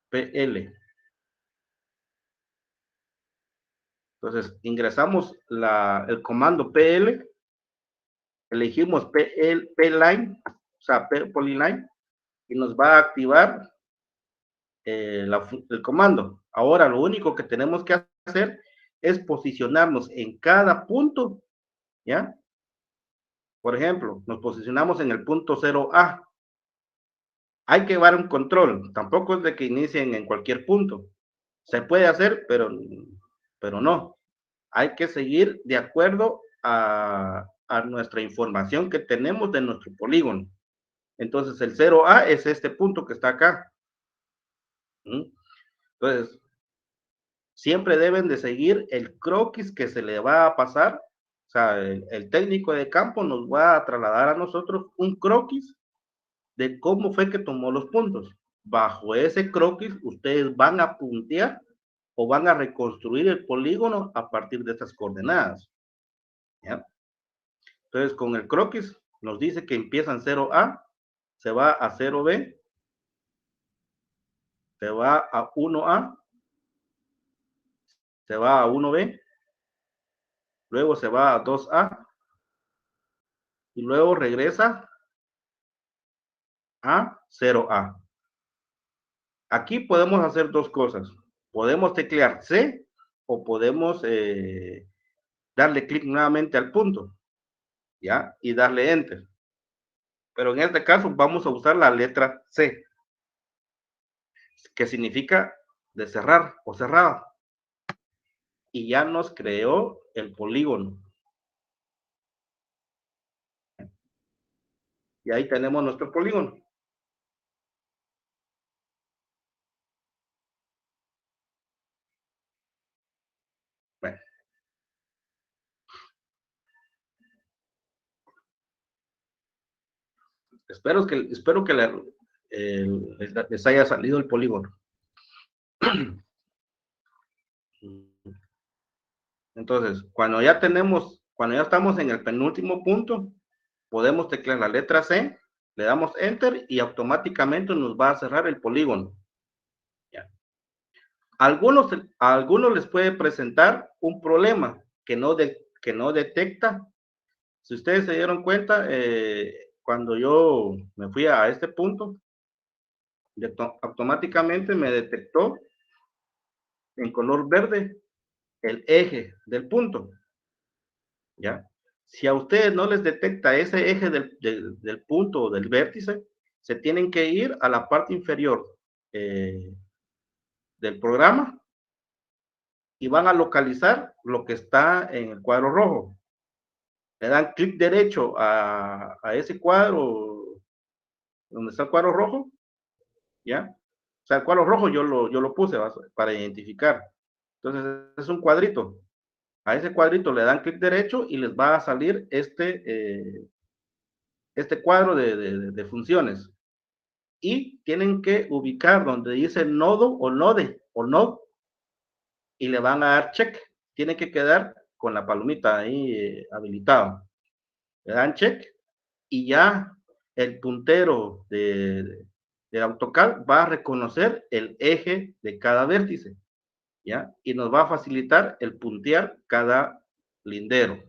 PL. Entonces, ingresamos el comando PL, elegimos Pline, o sea, Polyline, y nos va a activar el comando. Ahora, lo único que tenemos que hacer es posicionarnos en cada punto, ¿ya? Por ejemplo, nos posicionamos en el punto 0A. Hay que llevar un control, tampoco es de que inicien en cualquier punto. Se puede hacer, pero no. Hay que seguir de acuerdo a nuestra información que tenemos de nuestro polígono. Entonces, el 0A es este punto que está acá. Entonces, siempre deben de seguir el croquis que se le va a pasar. O sea, el técnico de campo nos va a trasladar a nosotros un croquis de cómo fue que tomó los puntos. Bajo ese croquis, ustedes van a puntear o van a reconstruir el polígono a partir de estas coordenadas. ¿Ya? Entonces, con el croquis nos dice que empieza en 0A, se va a 0B, se va a 1A, se va a 1B, luego se va a 2A y luego regresa a 0A. Aquí podemos hacer dos cosas. Podemos teclear C o podemos darle clic nuevamente al punto, ¿ya? Y darle Enter. Pero en este caso vamos a usar la letra C, que significa de cerrar o cerrada. Y ya nos creó el polígono. Y ahí tenemos nuestro polígono. Bueno. Espero que les haya salido el polígono. Entonces, cuando ya estamos en el penúltimo punto, podemos teclear la letra C, le damos Enter y automáticamente nos va a cerrar el polígono. ¿Ya? A algunos les puede presentar un problema que no detecta. Si ustedes se dieron cuenta, cuando yo me fui a este punto, automáticamente me detectó en color verde el eje del punto. ¿Ya? Si a ustedes no les detecta ese eje del punto o del vértice, se tienen que ir a la parte inferior del programa y van a localizar lo que está en el cuadro rojo. Le dan clic derecho a ese cuadro donde está el cuadro rojo, ¿ya? O sea, el cuadro rojo yo lo puse para identificar. Entonces, es un cuadrito. A ese cuadrito le dan clic derecho y les va a salir este cuadro de funciones. Y tienen que ubicar donde dice nodo o node o node, y le van a dar check. Tiene que quedar con la palomita ahí habilitado. Le dan check y ya el puntero de AutoCAD va a reconocer el eje de cada vértice, ¿ya? Y nos va a facilitar el puntear cada lindero,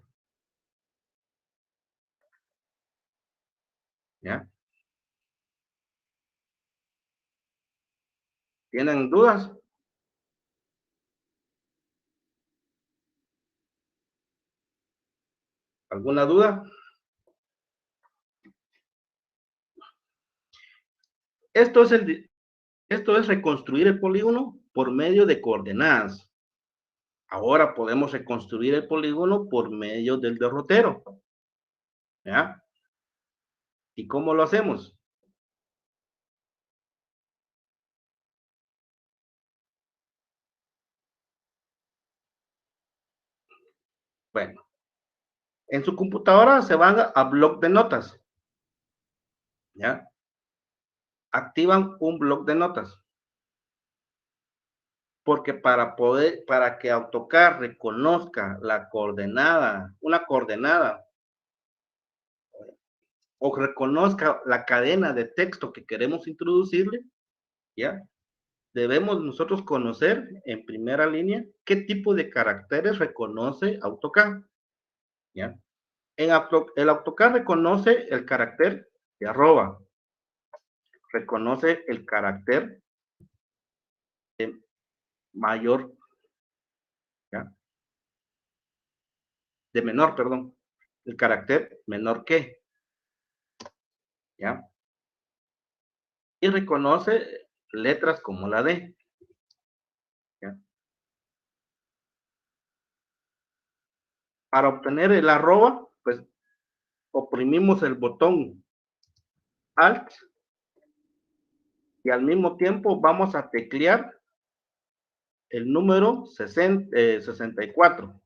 ¿ya? ¿Tienen dudas? ¿Alguna duda? Esto es reconstruir el polígono por medio de coordenadas. Ahora podemos reconstruir el polígono por medio del derrotero, ¿ya? ¿Y cómo lo hacemos? Bueno, en su computadora se van a bloc de notas, ¿ya? Activan un bloc de notas. Porque para que AutoCAD reconozca la coordenada, una coordenada, o reconozca la cadena de texto que queremos introducirle, ¿ya? Debemos nosotros conocer en primera línea qué tipo de caracteres reconoce AutoCAD, ¿ya? El AutoCAD reconoce el carácter de arroba, reconoce el carácter de mayor, ¿ya? De menor, perdón, el carácter menor que, ¿ya? Y reconoce letras como la D, ¿ya? Para obtener el arroba, pues oprimimos el botón Alt y al mismo tiempo vamos a teclear el número 64.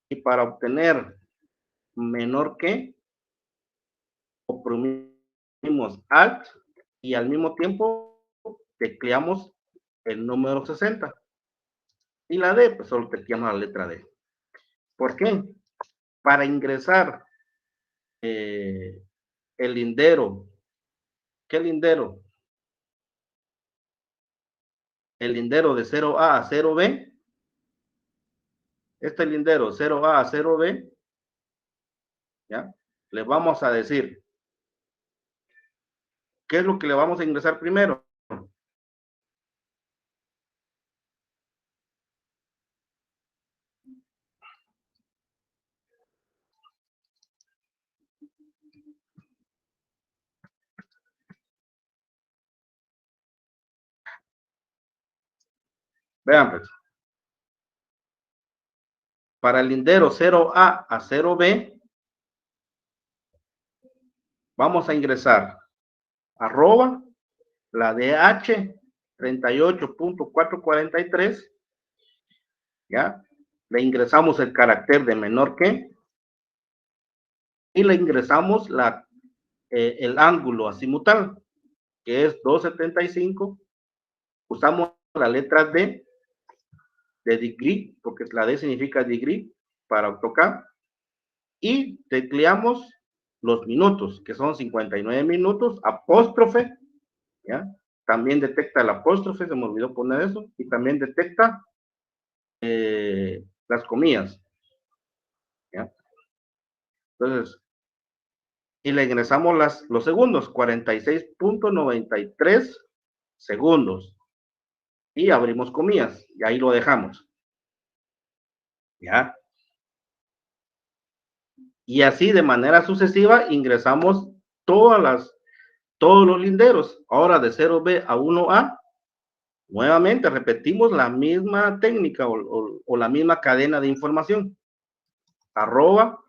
Y para obtener menor que, oprimimos Alt y al mismo tiempo tecleamos el número 60. Y la D, pues solo tecleamos la letra D. ¿Por qué? Para ingresar el lindero. ¿Qué lindero? El lindero de 0A a 0B. Este lindero 0A a 0B, ¿ya? Le vamos a decir, ¿qué es lo que le vamos a ingresar primero? Vean, pues, para el lindero 0A a 0B, vamos a ingresar arroba la DH 38.443, ¿ya? Le ingresamos el carácter de menor que y le ingresamos el ángulo azimutal, que es 275. Usamos la letra D de degree, porque la D significa degree para AutoCAD, y tecleamos los minutos, que son 59 minutos, apóstrofe, ¿ya? También detecta el apóstrofe, se me olvidó poner eso, y también detecta las comillas, ¿ya? Entonces, y le ingresamos los segundos, 46.93 segundos, y abrimos comillas, y ahí lo dejamos, ¿ya? Y así de manera sucesiva ingresamos todos los linderos. Ahora de 0B a 1A, nuevamente repetimos la misma técnica o la misma cadena de información. Arroba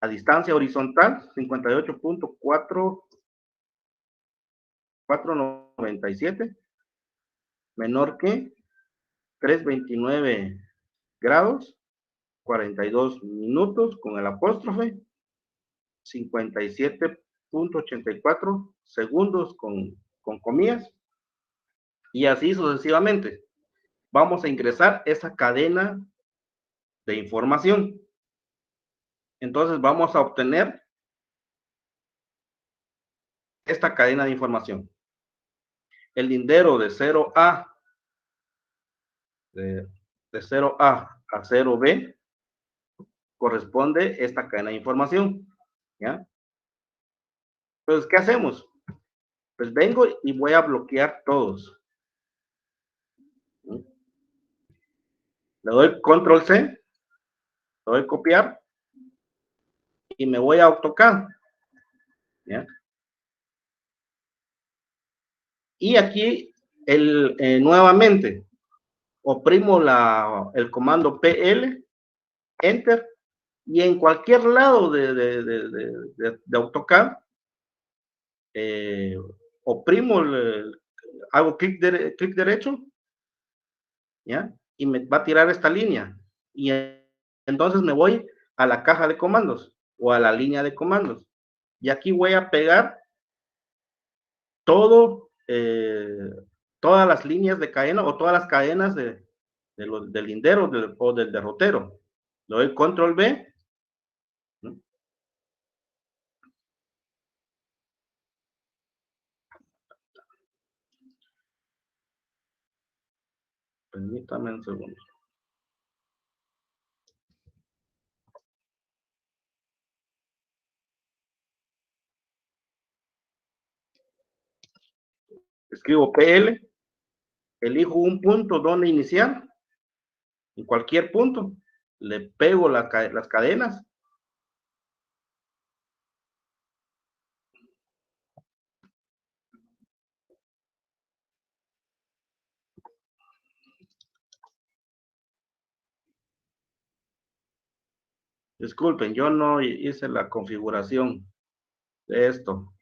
a distancia horizontal 58.497 menor que 329 grados 42 minutos con el apóstrofe 57.84 segundos con con comillas, y así sucesivamente. Vamos a ingresar esa cadena de información. Entonces vamos a obtener esta cadena de información. El lindero de 0A, de 0A a 0B, corresponde esta cadena de información. ¿Ya? Entonces, ¿qué hacemos? Pues vengo y voy a bloquear todos. ¿Sí? Le doy control C, le doy copiar y me voy a AutoCAD. ¿Ya? Y aquí, nuevamente, oprimo el comando PL, Enter, y en cualquier lado de AutoCAD, oprimo, hago clic derecho, ¿ya? Y me va a tirar esta línea. Y entonces me voy a la caja de comandos o a la línea de comandos. Y aquí voy a pegar todo, todas las líneas de cadena o todas las cadenas del lindero o del derrotero. Le doy control B. ¿No? Permítame un segundo. Escribo PL, elijo un punto donde iniciar, en cualquier punto, le pego las cadenas. Disculpen, yo no hice la configuración de esto.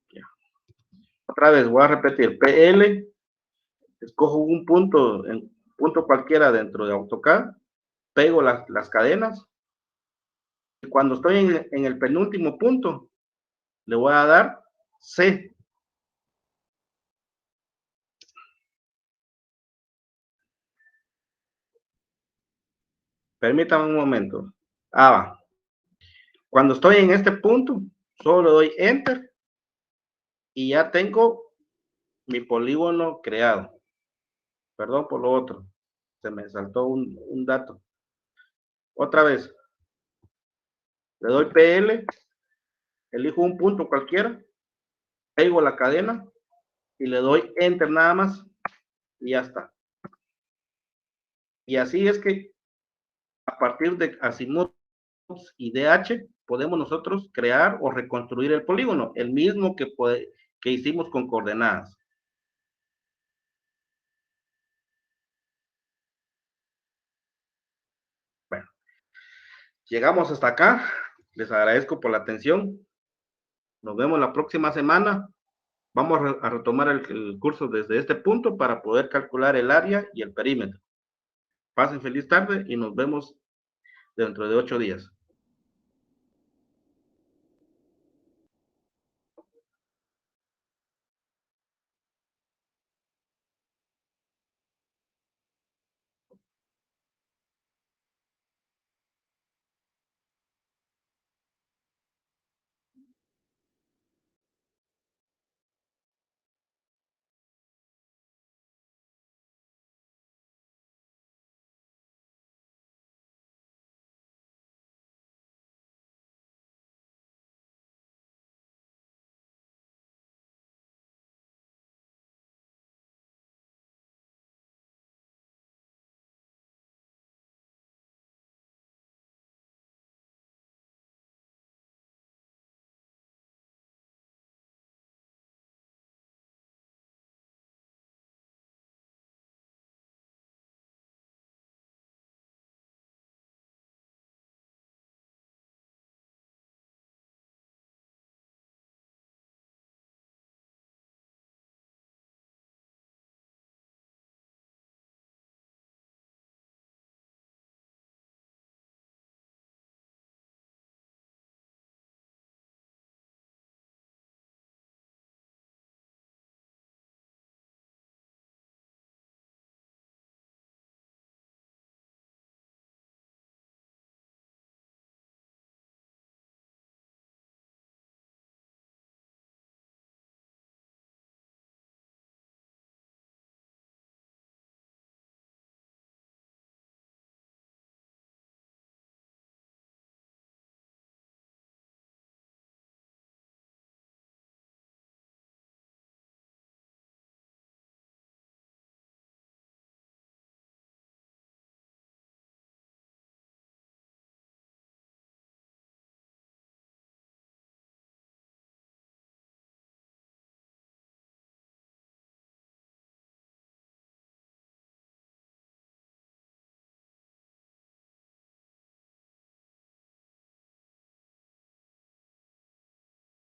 Ya. Otra vez voy a repetir, PL, escojo un punto, punto cualquiera dentro de AutoCAD, pego las cadenas. Y cuando estoy en el penúltimo punto, le voy a dar C. Permítame un momento. Va. Cuando estoy en este punto, solo doy Enter y ya tengo mi polígono creado. Perdón por lo otro. Se me saltó un dato. Otra vez. Le doy PL, elijo un punto cualquiera, pego la cadena y le doy Enter nada más y ya está. Y así es que a partir de Azimuth y DH podemos nosotros crear o reconstruir el polígono, el mismo que hicimos con coordenadas. Bueno, llegamos hasta acá. Les agradezco por la atención. Nos vemos la próxima semana. Vamos a retomar el curso desde este punto para poder calcular el área y el perímetro. Pasen feliz tarde y nos vemos dentro de 8 días.